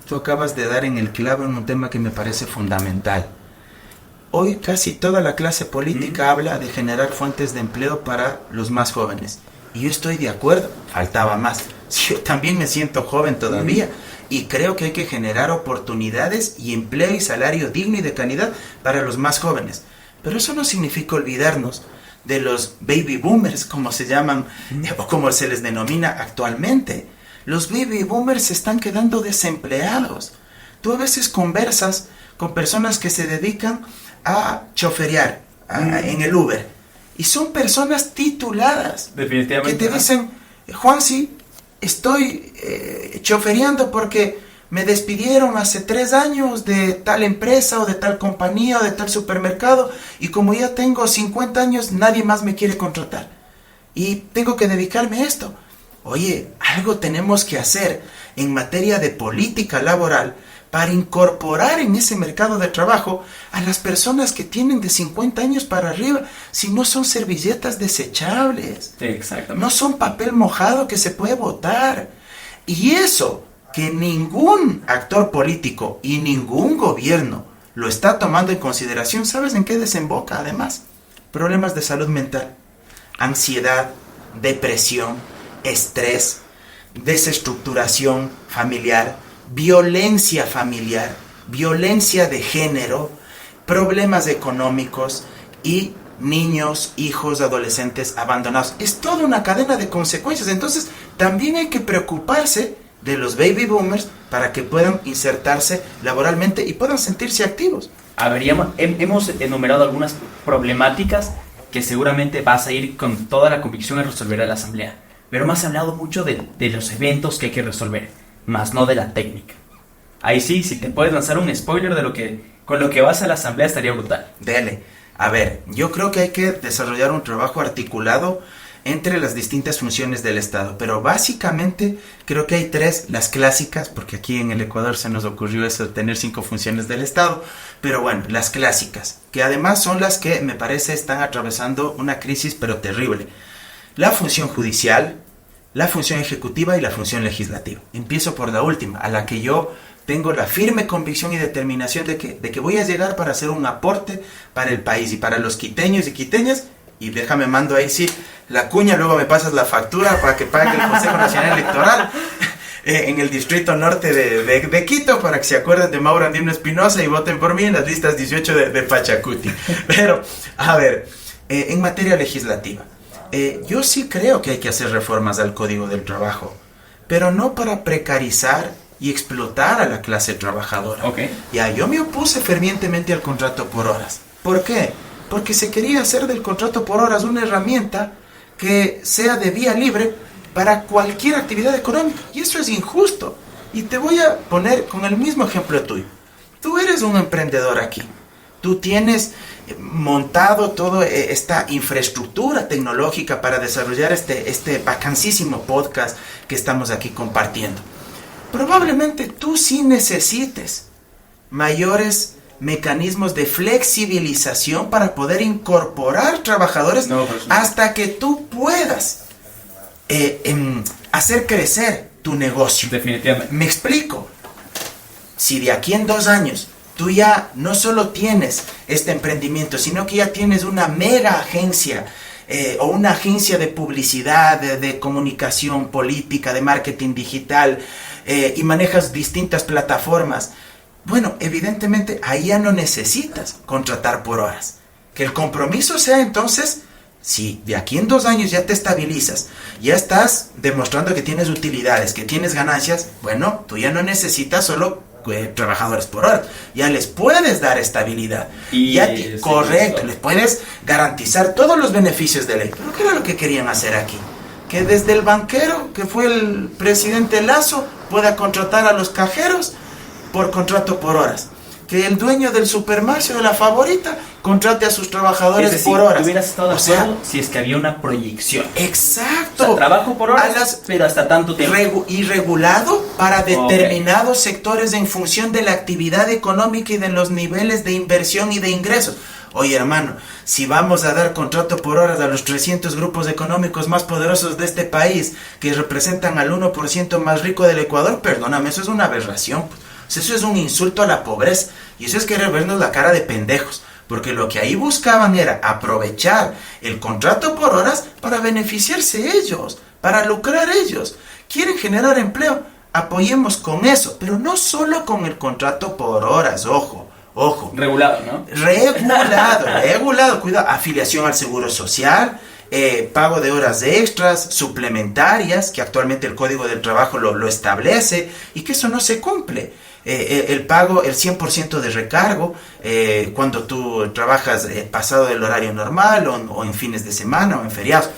Tú acabas de dar en el clavo en un tema que me parece fundamental. Hoy casi toda la clase política habla de generar fuentes de empleo para los más jóvenes. Y yo estoy de acuerdo, faltaba más. Yo también me siento joven todavía. Y creo que hay que generar oportunidades y empleo y salario digno y de calidad para los más jóvenes. Pero eso no significa olvidarnos de los baby boomers, como se llaman, o como se les denomina actualmente. Los baby boomers se están quedando desempleados. Tú a veces conversas con personas que se dedican a choferear en el Uber, y son personas tituladas. Definitivamente. Que te dicen, Juan, sí, estoy chofereando porque me despidieron hace 3 años de tal empresa o de tal compañía o de tal supermercado, y como ya tengo 50 años nadie más me quiere contratar y tengo que dedicarme a esto. Oye, algo tenemos que hacer en materia de política laboral para incorporar en ese mercado de trabajo a las personas que tienen de 50 años para arriba, si no son servilletas desechables, Exactamente. no son papel mojado que se puede botar. Y eso que ningún actor político y ningún gobierno lo está tomando en consideración, ¿sabes en qué desemboca además? Problemas de salud mental, ansiedad, depresión, estrés, desestructuración familiar, violencia familiar, violencia de género, problemas económicos y niños, hijos, adolescentes abandonados. Es toda una cadena de consecuencias. Entonces, también hay que preocuparse de los baby boomers para que puedan insertarse laboralmente y puedan sentirse activos. A ver, hemos enumerado algunas problemáticas que seguramente vas a ir con toda la convicción a resolver a la asamblea. Pero me has hablado mucho de los eventos que hay que resolver, más no de la técnica. Ahí sí, si te puedes lanzar un spoiler de con lo que vas a la asamblea estaría brutal. Dele. A ver, yo creo que hay que desarrollar un trabajo articulado entre las distintas funciones del Estado, pero básicamente creo que hay tres, las clásicas, porque aquí en el Ecuador se nos ocurrió eso de tener 5 funciones del Estado, pero bueno, las clásicas, que además son las que me parece están atravesando una crisis pero terrible. La función judicial, la función ejecutiva y la función legislativa. Empiezo por la última, a la que yo tengo la firme convicción y determinación de que voy a llegar para hacer un aporte para el país y para los quiteños y quiteñas. Y déjame mando ahí sí la cuña, luego me pasas la factura para que pague el Consejo Nacional Electoral en el Distrito Norte de Quito, para que se acuerden de Mauro Andino Espinosa y voten por mí en las listas 18 de Pachacuti. Pero, a ver, en materia legislativa, yo sí creo que hay que hacer reformas al Código del Trabajo, pero no para precarizar y explotar a la clase trabajadora. Okay. Ya, yo me opuse fervientemente al contrato por horas. ¿Por qué? Porque se quería hacer del contrato por horas una herramienta que sea de vía libre para cualquier actividad económica. Y eso es injusto. Y te voy a poner con el mismo ejemplo tuyo. Tú eres un emprendedor aquí. Tú tienes montado toda esta infraestructura tecnológica para desarrollar este vacancísimo podcast que estamos aquí compartiendo. Probablemente tú sí necesites mayores mecanismos de flexibilización para poder incorporar trabajadores hasta que tú puedas hacer crecer tu negocio. Definitivamente. Me explico. Si de aquí en 2 años tú ya no solo tienes este emprendimiento, sino que ya tienes una mega agencia o una agencia de publicidad, de comunicación política, de marketing digital, y manejas distintas plataformas, bueno, evidentemente ahí ya no necesitas contratar por horas. Que el compromiso sea entonces, si de aquí en 2 años ya te estabilizas, ya estás demostrando que tienes utilidades, que tienes ganancias, bueno, tú ya no necesitas solo trabajadores por hora, ya les puedes dar estabilidad. Y ya correcto, les puedes garantizar todos los beneficios de ley. Pero ¿qué era lo que querían hacer aquí? Que desde el banquero, que fue el presidente Lazo, pueda contratar a los cajeros por contrato por horas. Que el dueño del supermercado de la Favorita contrate a sus trabajadores, es decir, por horas. Hubieras estado de acuerdo si es que había una proyección. Exacto. O sea, trabajo por horas, pero hasta tanto tiempo. Y regulado para determinados sectores en función de la actividad económica y de los niveles de inversión y de ingresos. Oye, hermano, si vamos a dar contrato por horas a los 300 grupos económicos más poderosos de este país, que representan al 1% más rico del Ecuador, perdóname, eso es una aberración. Eso es un insulto a la pobreza. Y eso es querer vernos la cara de pendejos. Porque lo que ahí buscaban era aprovechar el contrato por horas para beneficiarse ellos, para lucrar ellos. Quieren generar empleo, apoyemos con eso. Pero no solo con el contrato por horas, ojo. Regulado, ¿no? Regulado, cuidado. Afiliación al Seguro Social, pago de horas extras, suplementarias, que actualmente el Código del Trabajo lo establece, y que eso no se cumple. El pago, el 100% de recargo, cuando tú trabajas pasado del horario normal, o en fines de semana, o en feriados.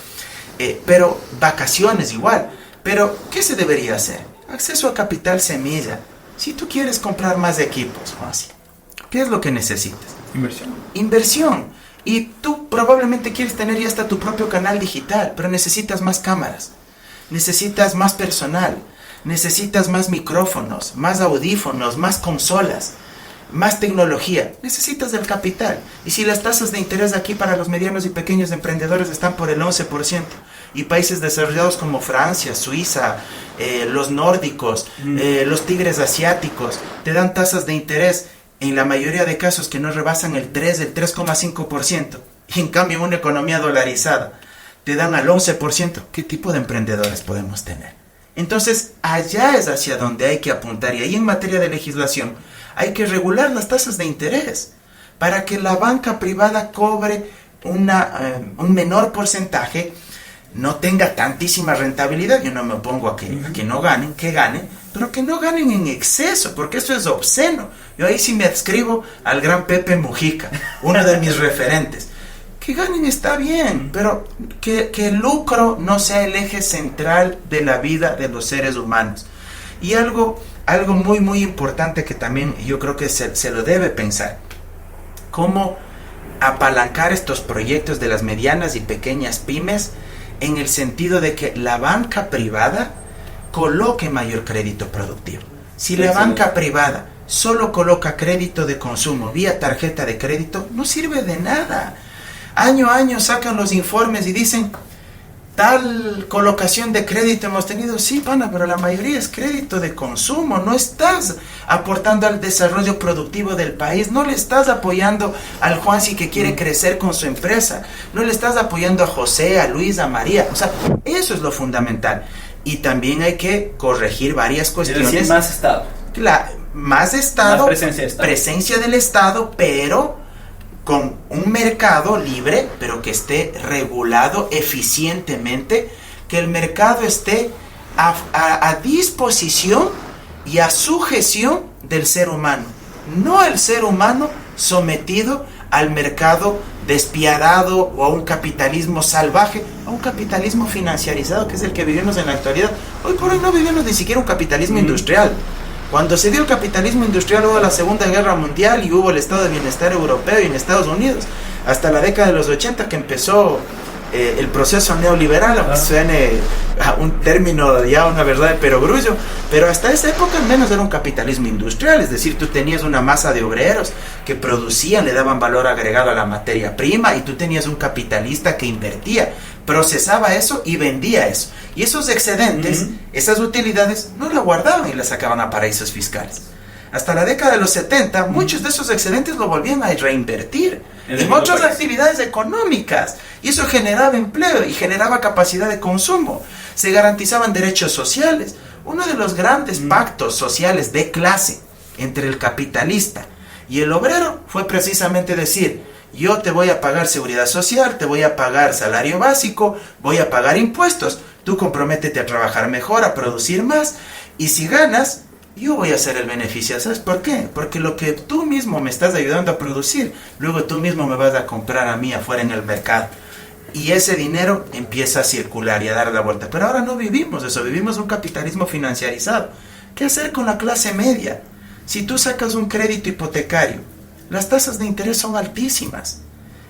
Pero vacaciones igual. Pero, ¿qué se debería hacer? Acceso a capital semilla. Si tú quieres comprar más equipos, José, ¿qué es lo que necesitas? Inversión. Y tú probablemente quieres tener ya hasta tu propio canal digital, pero necesitas más cámaras, necesitas más personal, necesitas más micrófonos, más audífonos, más consolas, más tecnología. Necesitas del capital. Y si las tasas de interés aquí para los medianos y pequeños emprendedores están por el 11%, y países desarrollados como Francia, Suiza, los nórdicos, los tigres asiáticos, te dan tasas de interés en la mayoría de casos que no rebasan el 3,5%. Y en cambio en una economía dolarizada te dan al 11%. ¿Qué tipo de emprendedores podemos tener? Entonces allá es hacia donde hay que apuntar. Y ahí en materia de legislación hay que regular las tasas de interés para que la banca privada cobre un menor porcentaje, no tenga tantísima rentabilidad. Yo no me opongo a que no ganen, que ganen, pero que no ganen en exceso, porque eso es obsceno. Yo ahí sí me adscribo al gran Pepe Mujica, uno de mis referentes. Que ganen está bien, pero que el lucro no sea el eje central de la vida de los seres humanos. Y algo muy muy importante que también yo creo que se lo debe pensar: cómo apalancar estos proyectos de las medianas y pequeñas pymes, en el sentido de que la banca privada coloque mayor crédito productivo. Si la banca privada solo coloca crédito de consumo vía tarjeta de crédito, no sirve de nada. Año a año sacan los informes y dicen, tal colocación de crédito hemos tenido. Sí, pana, pero la mayoría es crédito de consumo. No estás aportando al desarrollo productivo del país. No le estás apoyando al Juansi que quiere crecer con su empresa. No le estás apoyando a José, a Luis, a María. O sea, eso es lo fundamental. Y también hay que corregir varias cuestiones. Es decir, más Estado. Más Estado, más presencia del Estado, pero con un mercado libre, pero que esté regulado eficientemente, que el mercado esté a disposición y a sujeción del ser humano, no el ser humano sometido al mercado despiadado o a un capitalismo salvaje, a un capitalismo financiarizado, que es el que vivimos en la actualidad. Hoy por hoy no vivimos ni siquiera un capitalismo industrial. Cuando se dio el capitalismo industrial hubo la Segunda Guerra Mundial y hubo el estado de bienestar europeo y en Estados Unidos, hasta la década de los 80 que empezó el proceso neoliberal, aunque suene a un término ya una verdad de perogrullo, pero hasta esa época al menos era un capitalismo industrial, es decir, tú tenías una masa de obreros que producían, le daban valor agregado a la materia prima, y tú tenías un capitalista que invertía, procesaba eso y vendía eso, y esos excedentes, esas utilidades no la guardaban y la sacaban a paraísos fiscales. Hasta la década de los 70, muchos de esos excedentes lo volvían a reinvertir en otras actividades económicas. Y eso generaba empleo y generaba capacidad de consumo. Se garantizaban derechos sociales. Uno de los grandes pactos sociales de clase entre el capitalista y el obrero fue precisamente decir: yo te voy a pagar seguridad social, te voy a pagar salario básico, voy a pagar impuestos. Tú comprométete a trabajar mejor, a producir más. Y si ganas, yo voy a ser el beneficiario. ¿Sabes por qué? Porque lo que tú mismo me estás ayudando a producir, luego tú mismo me vas a comprar a mí afuera en el mercado. Y ese dinero empieza a circular y a dar la vuelta. Pero ahora no vivimos eso, vivimos un capitalismo financiarizado. ¿Qué hacer con la clase media? Si tú sacas un crédito hipotecario, las tasas de interés son altísimas.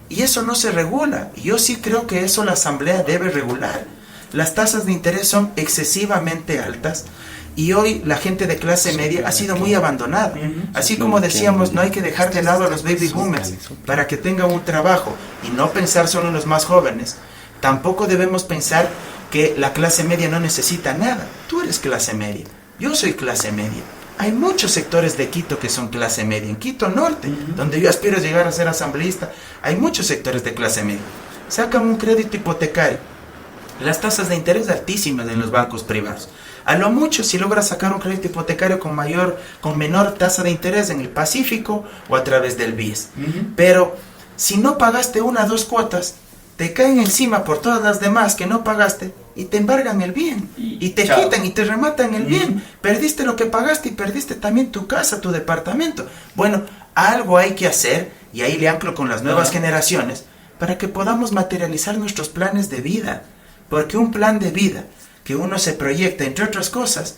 Y eso no se regula. Y yo sí creo que eso la Asamblea debe regular. Las tasas de interés son excesivamente altas. Y hoy la gente de clase media ha sido muy abandonada. Así como decíamos, no hay que dejar de lado a los baby boomers para que tengan un trabajo y no pensar solo en los más jóvenes. Tampoco debemos pensar que la clase media no necesita nada. Tú eres clase media, yo soy clase media. Hay muchos sectores de Quito que son clase media. En Quito Norte, donde yo aspiro a llegar a ser asambleísta, hay muchos sectores de clase media. Sacan un crédito hipotecario. Las tasas de interés altísimas en los bancos privados. A lo mucho, si logras sacar un crédito hipotecario con menor tasa de interés en el Pacífico o a través del BIES. Pero si no pagaste 1 o 2 cuotas, te caen encima por todas las demás que no pagaste y te embargan el bien. Y te quitan y te rematan el bien. Perdiste lo que pagaste y perdiste también tu casa, tu departamento. Bueno, algo hay que hacer, y ahí le anclo con las nuevas generaciones, para que podamos materializar nuestros planes de vida. Porque un plan de vida que uno se proyecta, entre otras cosas,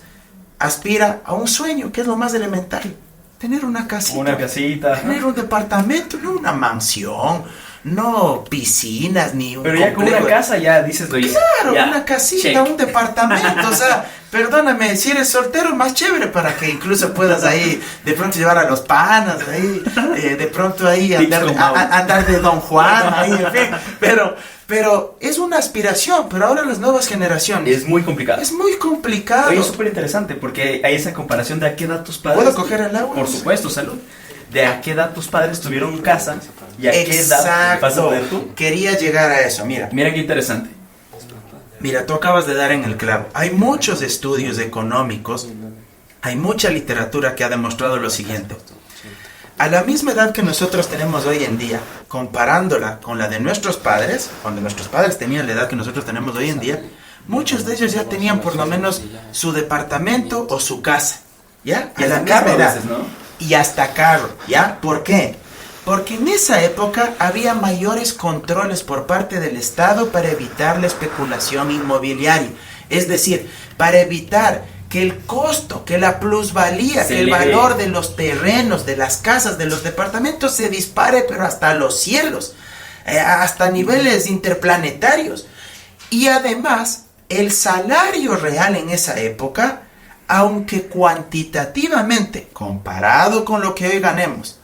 aspira a un sueño, que es lo más elemental: tener una casita, tener un departamento, no una mansión, no piscinas ni un Pero ya con una casa ya dices, oye, claro, ya, una casita, check. un departamento, o sea, perdóname, si eres soltero, más chévere para que incluso puedas ahí de pronto llevar a los panas, ahí, de pronto ahí andar de Don Juan, ahí, en fin, pero es una aspiración, pero ahora las nuevas generaciones... Es muy complicado. Es muy complicado. Oye, es súper interesante porque hay esa comparación de a qué edad tus padres... ¿Puedo coger el agua? Por supuesto, salud. De a qué edad tus padres tuvieron casa y a qué edad vas a poder tú. Quería llegar a eso, mira. Mira qué interesante. Mira, tú acabas de dar en el clavo. Hay muchos estudios económicos, hay mucha literatura que ha demostrado lo siguiente. A la misma edad que nosotros tenemos hoy en día, comparándola con la de nuestros padres, cuando nuestros padres tenían la edad que nosotros tenemos hoy en día, muchos de ellos ya tenían por lo menos su departamento o su casa, ¿ya? Y a la misma edad. Veces, ¿no? Y hasta carro, ¿ya? ¿Por qué? Porque en esa época había mayores controles por parte del Estado para evitar la especulación inmobiliaria. Es decir, para evitar que el costo, que la plusvalía, que el valor de los terrenos, de las casas, de los departamentos se dispare, pero hasta los cielos, hasta niveles interplanetarios. Y además, el salario real en esa época, aunque cuantitativamente, comparado con lo que hoy ganemos,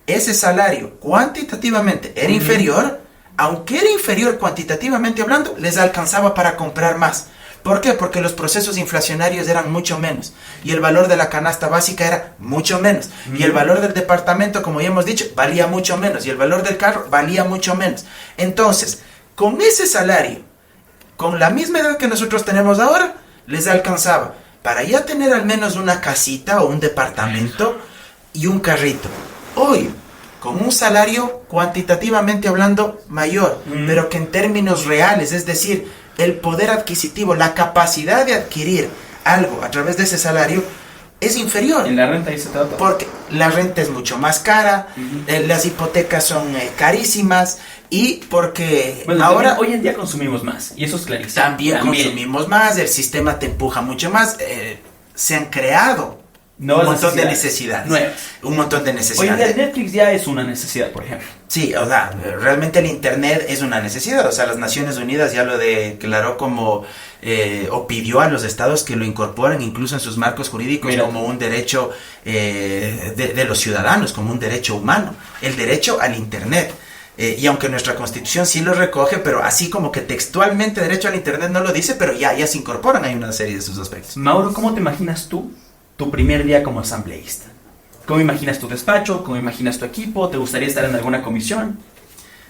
ese salario cuantitativamente era inferior, aunque era inferior cuantitativamente hablando, les alcanzaba para comprar más. ¿Por qué? Porque los procesos inflacionarios eran mucho menos y el valor de la canasta básica era mucho menos y el valor del departamento, como ya hemos dicho, valía mucho menos y el valor del carro valía mucho menos. Entonces, con ese salario, con la misma edad que nosotros tenemos ahora, les alcanzaba para ya tener al menos una casita o un departamento y un carrito. Hoy, con un salario cuantitativamente hablando mayor, pero que en términos reales, es decir, el poder adquisitivo, la capacidad de adquirir algo a través de ese salario es inferior. En la renta ahí se trata. Porque la renta es mucho más cara, las hipotecas son carísimas y porque bueno, ahora... Hoy en día consumimos más y eso es clarísimo. También consumimos más, el sistema te empuja mucho más, se han creado un montón de necesidades. Nuevas. Un montón de necesidades. Hoy en día Netflix ya es una necesidad, por ejemplo. Sí, o sea, realmente el Internet es una necesidad. O sea, las Naciones Unidas ya lo declaró como, o pidió a los estados que lo incorporen incluso en sus marcos jurídicos como un derecho de los ciudadanos, como un derecho humano. El derecho al Internet. Y aunque nuestra Constitución sí lo recoge, pero así como que textualmente derecho al Internet no lo dice, pero ya se incorporan ahí una serie de sus aspectos. Mauro, ¿cómo te imaginas tú tu primer día como asambleísta? ¿Cómo imaginas tu despacho? ¿Cómo imaginas tu equipo? ¿Te gustaría estar en alguna comisión?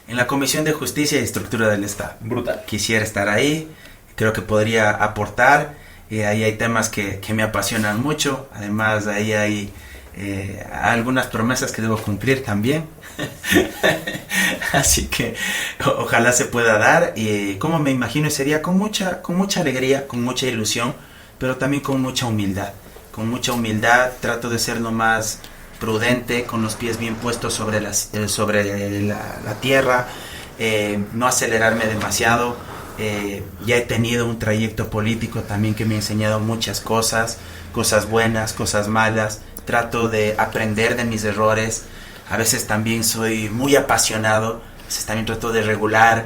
En la Comisión de Justicia y Estructura del Estado. Brutal. Quisiera estar ahí, creo que podría aportar. Ahí hay temas que me apasionan mucho. Además, ahí hay algunas promesas que debo cumplir también. Así que ojalá se pueda dar. Y como me imagino sería con mucha alegría, con mucha ilusión, pero también con mucha humildad. Con mucha humildad trato de ser lo más prudente, con los pies bien puestos sobre la tierra, no acelerarme demasiado. Ya he tenido un trayecto político también que me ha enseñado muchas cosas buenas, cosas malas. Trato de aprender de mis errores. A veces también soy muy apasionado, a veces también trato de regular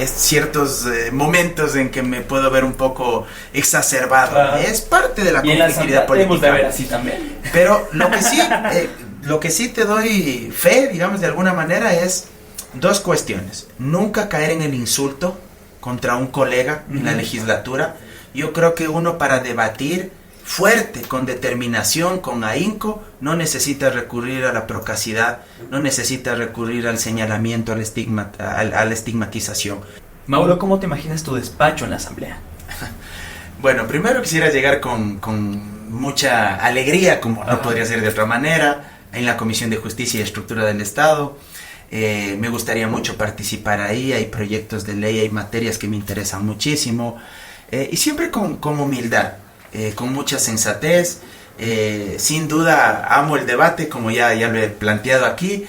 ciertos momentos en que me puedo ver un poco exacerbado. Es parte de la conflictividad política. De ver así también. Pero lo que sí te doy fe, digamos de alguna manera, es dos cuestiones. Nunca caer en el insulto contra un colega en la legislatura. Yo creo que uno, para debatir fuerte, con determinación, con ahínco, no necesita recurrir a la procacidad, no necesita recurrir al señalamiento, a la estigmatización. Mauro, ¿cómo te imaginas tu despacho en la asamblea? Bueno, primero quisiera llegar con mucha alegría, como no podría ser de otra manera, en la Comisión de Justicia y Estructura del Estado. Me gustaría mucho participar ahí. Hay proyectos de ley, hay materias que me interesan muchísimo, y siempre con humildad. Con mucha sensatez. Sin duda amo el debate, como ya lo he planteado aquí.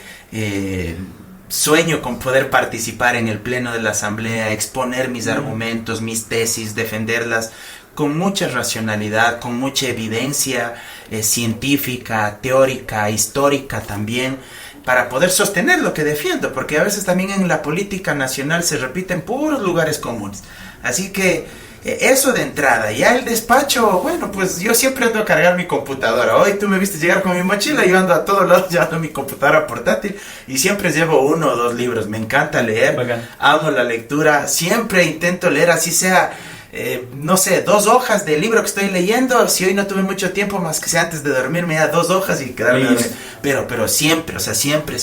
Sueño con poder participar en el pleno de la asamblea, exponer mis argumentos, mis tesis, defenderlas con mucha racionalidad, con mucha evidencia científica, teórica, histórica también. para poder sostener lo que defiendo, porque a veces también en la política nacional se repiten puros lugares comunes. Así que eso de entrada. Ya el despacho, bueno, pues yo siempre ando a cargar mi computadora. Hoy tú me viste llegar con mi mochila, yo ando a todos lados llevando mi computadora portátil y siempre llevo 1 o 2 libros. Me encanta leer, Bacán. amo la lectura, siempre intento leer, así sea, no sé, 2 hojas del libro que estoy leyendo. Si hoy no tuve mucho tiempo, más que sea antes de dormir, me da 2 hojas y quedarme a dormir. Pero siempre, o sea, siempre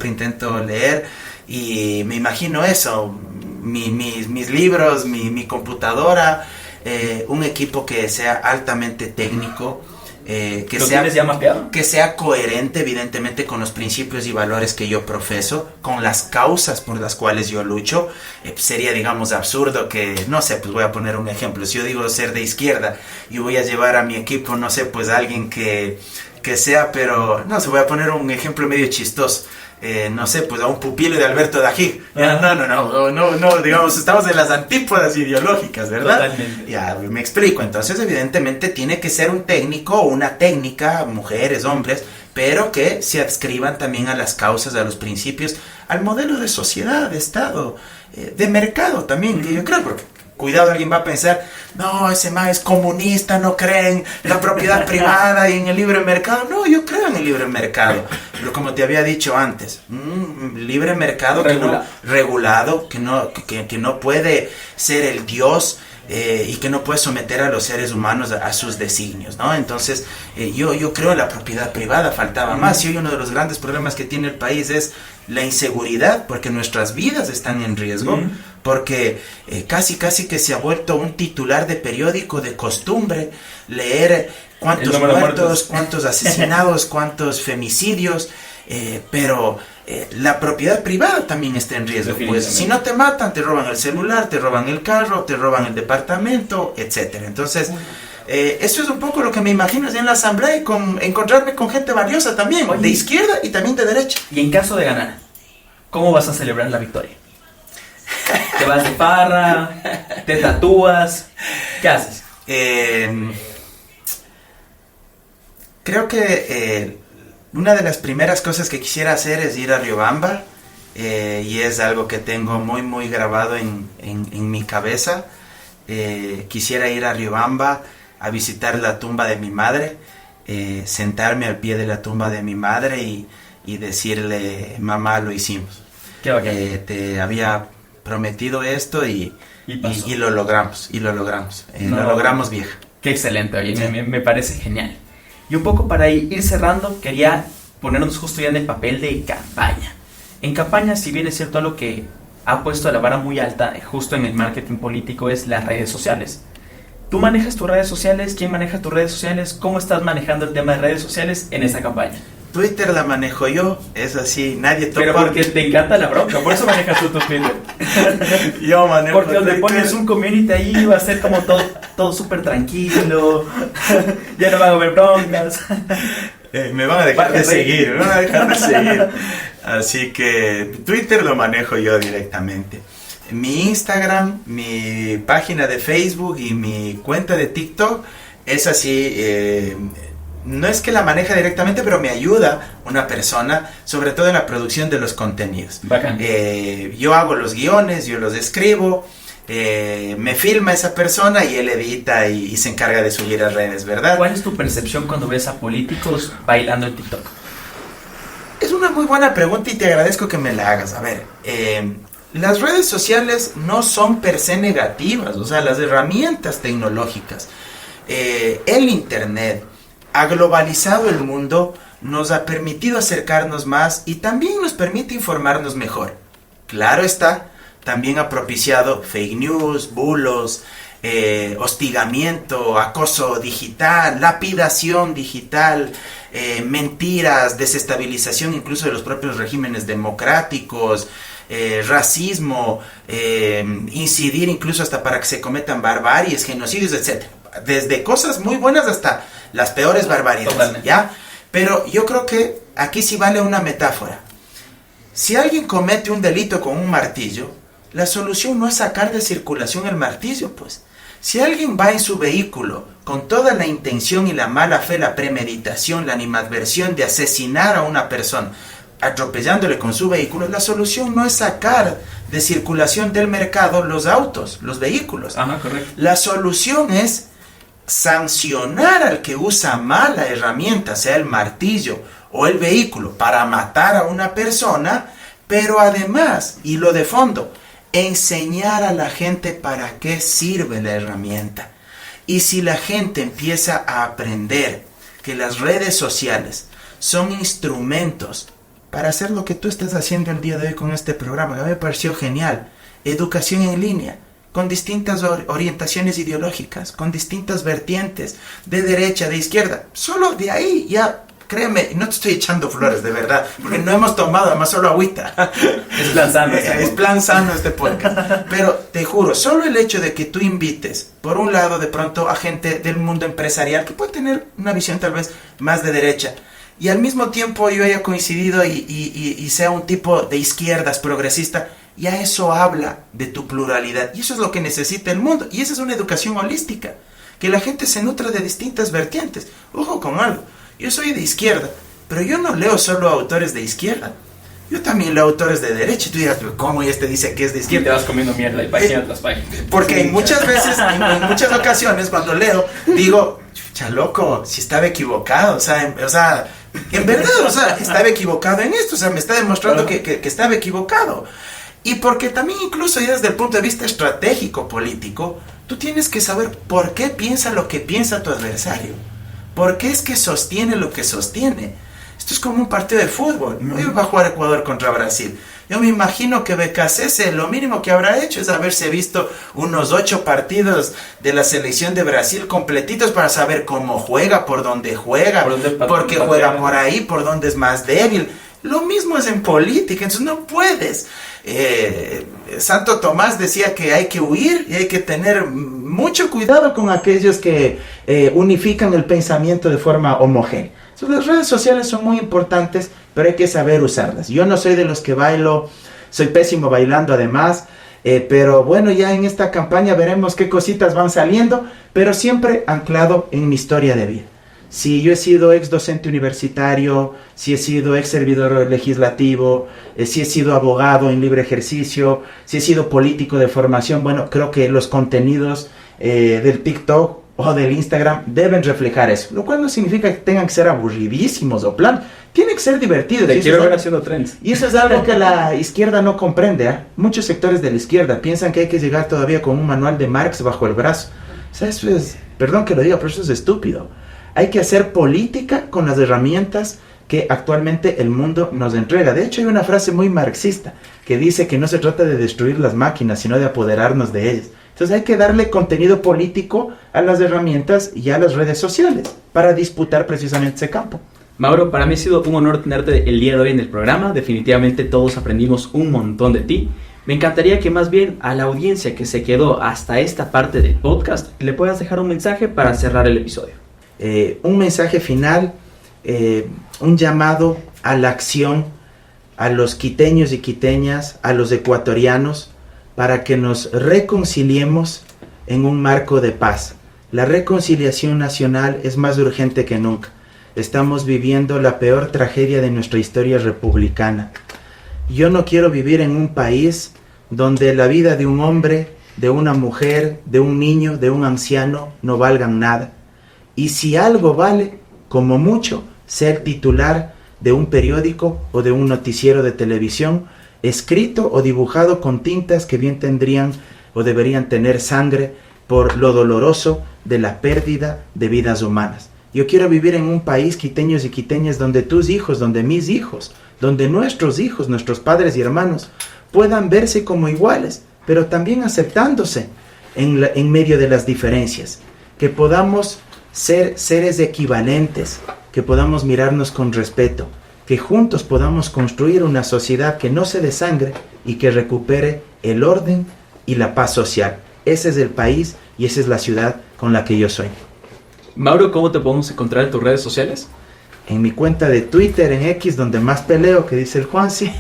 intento leer y me imagino eso. Mis libros, mi computadora, un equipo que sea altamente técnico, ¿Lo tienes ya mapeado? que sea coherente evidentemente con los principios y valores que yo profeso, con las causas por las cuales yo lucho. Sería, digamos, absurdo que, no sé, pues voy a poner un ejemplo, si yo digo ser de izquierda y voy a llevar a mi equipo, no sé, pues a alguien que sea, pero no sé, voy a poner un ejemplo medio chistoso. No sé, pues a un pupilo de Alberto Dají. No, digamos, estamos en las antípodas ideológicas, ¿verdad? Totalmente. Ya, me explico. Entonces, evidentemente, tiene que ser un técnico o una técnica, mujeres, hombres, pero que se adscriban también a las causas, a los principios, al modelo de sociedad, de Estado, de mercado también, que yo creo, porque cuidado, alguien va a pensar, no, ese man es comunista, no cree en la propiedad privada y en el libre mercado. No, yo creo en el libre mercado, pero como te había dicho antes, libre mercado regulado, que no puede ser el Dios, y que no puede someter a los seres humanos a sus designios, ¿no? Entonces, yo creo en la propiedad privada, faltaba más. Y hoy uno de los grandes problemas que tiene el país es la inseguridad, porque nuestras vidas están en riesgo, porque casi que se ha vuelto un titular de periódico de costumbre leer cuántos muertos, cuántos asesinados, cuántos femicidios, pero la propiedad privada también está en riesgo. Pues si no te matan, te roban el celular, te roban el carro, te roban el departamento, etcétera. Entonces, eso es un poco lo que me imagino en la asamblea, y encontrarme con gente valiosa también, de izquierda y también de derecha. Y en caso de ganar, ¿cómo vas a celebrar la victoria? ¿Te vas de farra? ¿Te tatúas? ¿Qué haces? Creo que una de las primeras cosas que quisiera hacer es ir a Riobamba, y es algo que tengo muy grabado en mi cabeza. Quisiera ir a Riobamba a visitar la tumba de mi madre, sentarme al pie de la tumba de mi madre y decirle, mamá, lo hicimos. Qué bacán. Te había prometido esto y lo logramos, lo logramos, vieja. Qué excelente, oye, sí. me parece genial. Y un poco para ir cerrando, quería ponernos justo ya en el papel de campaña. En campaña, si bien es cierto, algo que ha puesto la vara muy alta justo en el marketing político es las redes sociales. ¿Tú manejas tus redes sociales? ¿Quién maneja tus redes sociales? ¿Cómo estás manejando el tema de redes sociales en esta campaña? Twitter la manejo yo, es así, nadie toca. Pero porque te encanta la bronca, por eso manejas tú tu Twitter. Yo manejo porque donde Twitter. pones un community ahí va a ser como todo súper tranquilo, ya no van a haber broncas. Me van a dejar de seguir, Así que Twitter lo manejo yo directamente. Mi Instagram, mi página de Facebook y mi cuenta de TikTok es así. No es que la maneja directamente, pero me ayuda una persona, sobre todo en la producción de los contenidos. Bacán. Yo hago los guiones, yo los escribo, me filma esa persona y él edita y se encarga de subir a redes, ¿verdad? ¿Cuál es tu percepción cuando ves a políticos bailando en TikTok? Es una muy buena pregunta y te agradezco que me la hagas. A ver, las redes sociales no son per se negativas, o sea, las herramientas tecnológicas, el internet ha globalizado el mundo, nos ha permitido acercarnos más y también nos permite informarnos mejor. Claro está, también ha propiciado fake news, bulos, hostigamiento, acoso digital, lapidación digital, mentiras, desestabilización incluso de los propios regímenes democráticos, racismo, incidir incluso hasta para que se cometan barbaries, genocidios, etc. Desde cosas muy buenas hasta las peores barbaridades. Totalmente. ¿Ya? Pero yo creo que aquí sí vale una metáfora. Si alguien comete un delito con un martillo, la solución no es sacar de circulación el martillo, pues. Si alguien va en su vehículo con toda la intención y la mala fe, la premeditación, la animadversión de asesinar a una persona, atropellándole con su vehículo, la solución no es sacar de circulación del mercado los autos, los vehículos. Ajá, correcto. La solución es sancionar al que usa mal la herramienta, sea el martillo o el vehículo, para matar a una persona, pero además, y lo de fondo, enseñar a la gente para qué sirve la herramienta. Y si la gente empieza a aprender que las redes sociales son instrumentos para hacer lo que tú estás haciendo el día de hoy con este programa, que a mí me pareció genial, educación en línea, con distintas orientaciones ideológicas, con distintas vertientes, de derecha, de izquierda, solo de ahí ya, créeme, no te estoy echando flores, de verdad, porque no hemos tomado además solo agüita. Es plan sano. Es plan sano este podcast. Pero te juro, solo el hecho de que tú invites, por un lado, de pronto, a gente del mundo empresarial, que puede tener una visión tal vez más de derecha, y al mismo tiempo yo haya coincidido y sea un tipo de izquierdas, progresista, ya eso habla de tu pluralidad. Y eso es lo que necesita el mundo. Y esa es una educación holística. Que la gente se nutra de distintas vertientes. Ojo con algo. Yo soy de izquierda, pero yo no leo solo autores de izquierda. Yo también leo autores de derecha. Y tú dirás, ¿cómo este dice que es de Y izquierda? te vas comiendo mierda y página tras página. Porque muchas veces, en muchas ocasiones, cuando leo, digo, chucha, loco, si estaba equivocado. O sea, en verdad, estaba equivocado en esto. O sea, me está demostrando que estaba equivocado. Y porque también incluso ya desde el punto de vista estratégico político, tú tienes que saber por qué piensa lo que piensa tu adversario. ¿Por qué es que sostiene lo que sostiene? Esto es como un partido de fútbol. Hoy va a jugar Ecuador contra Brasil. Yo me imagino que BKC lo mínimo que habrá hecho es haberse visto unos 8 partidos de la selección de Brasil completitos para saber cómo juega, por dónde juega, por qué juega por ahí, por dónde es más débil. Lo mismo es en política, entonces no puedes. Santo Tomás decía que hay que huir y hay que tener mucho cuidado con aquellos que unifican el pensamiento de forma homogénea. Entonces, las redes sociales son muy importantes, pero hay que saber usarlas. Yo no soy de los que bailo, soy pésimo bailando además, pero bueno, ya en esta campaña veremos qué cositas van saliendo, pero siempre anclado en mi historia de vida. Si yo he sido ex docente universitario, si he sido ex servidor legislativo, si he sido abogado en libre ejercicio, si he sido político de formación, bueno, creo que los contenidos del TikTok o del Instagram deben reflejar eso, lo cual no significa que tengan que ser aburridísimos o plan, tiene que ser divertidos. Te quiero ver haciendo trends. Y eso es algo que la izquierda no comprende, ¿eh? Muchos sectores de la izquierda piensan que hay que llegar todavía con un manual de Marx bajo el brazo. O sea, eso es, perdón que lo diga, pero eso es estúpido. Hay que hacer política con las herramientas que actualmente el mundo nos entrega. De hecho, hay una frase muy marxista que dice que no se trata de destruir las máquinas, sino de apoderarnos de ellas. Entonces hay que darle contenido político a las herramientas y a las redes sociales para disputar precisamente ese campo. Mauro, para mí ha sido un honor tenerte el día de hoy en el programa. Definitivamente todos aprendimos un montón de ti. Me encantaría que más bien a la audiencia que se quedó hasta esta parte del podcast le puedas dejar un mensaje para cerrar el episodio. Un mensaje final, un llamado a la acción a los quiteños y quiteñas, a los ecuatorianos, para que nos reconciliemos en un marco de paz. La reconciliación nacional es más urgente que nunca. Estamos viviendo la peor tragedia de nuestra historia republicana. Yo no quiero vivir en un país donde la vida de un hombre, de una mujer, de un niño, de un anciano no valgan nada. Y si algo vale, como mucho, ser titular de un periódico o de un noticiero de televisión, escrito o dibujado con tintas que bien tendrían o deberían tener sangre por lo doloroso de la pérdida de vidas humanas. Yo quiero vivir en un país, quiteños y quiteñas, donde tus hijos, donde mis hijos, donde nuestros hijos, nuestros padres y hermanos puedan verse como iguales, pero también aceptándose en medio de las diferencias, que podamos ser seres equivalentes, que podamos mirarnos con respeto, que juntos podamos construir una sociedad que no se desangre y que recupere el orden y la paz social. Ese es el país y esa es la ciudad con la que yo soy. Mauro, ¿cómo te podemos encontrar en tus redes sociales? En mi cuenta de Twitter, en X, donde más peleo, que dice el Juansi,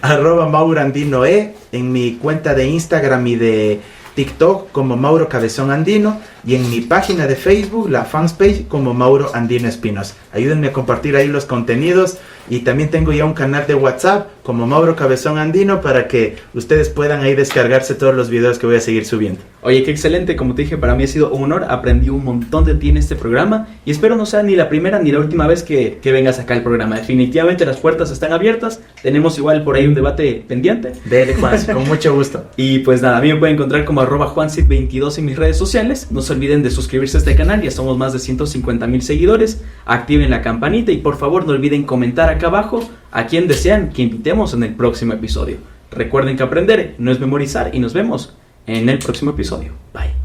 @MauroAndinoE, en mi cuenta de Instagram y de TikTok como Mauro Cabezón Andino, y en mi página de Facebook, la fanpage, como Mauro Andino Espinosa. Ayúdenme a compartir ahí los contenidos y también tengo ya un canal de WhatsApp como Mauro Cabezón Andino para que ustedes puedan ahí descargarse todos los videos que voy a seguir subiendo. Oye, qué excelente, como te dije, para mí ha sido un honor, aprendí un montón de ti en este programa y espero no sea ni la primera ni la última vez que vengas acá al programa. Definitivamente las puertas están abiertas, tenemos igual por ahí un debate pendiente. Dele, Juan, con mucho gusto. Y pues nada, a mí me pueden encontrar como @juancid22 en mis redes sociales. No se olviden de suscribirse a este canal, ya somos más de 150,000 seguidores. Activen la campanita y por favor no olviden comentar acá abajo a quien desean que invitemos en el próximo episodio. Recuerden que aprender no es memorizar y nos vemos en el próximo episodio. Bye.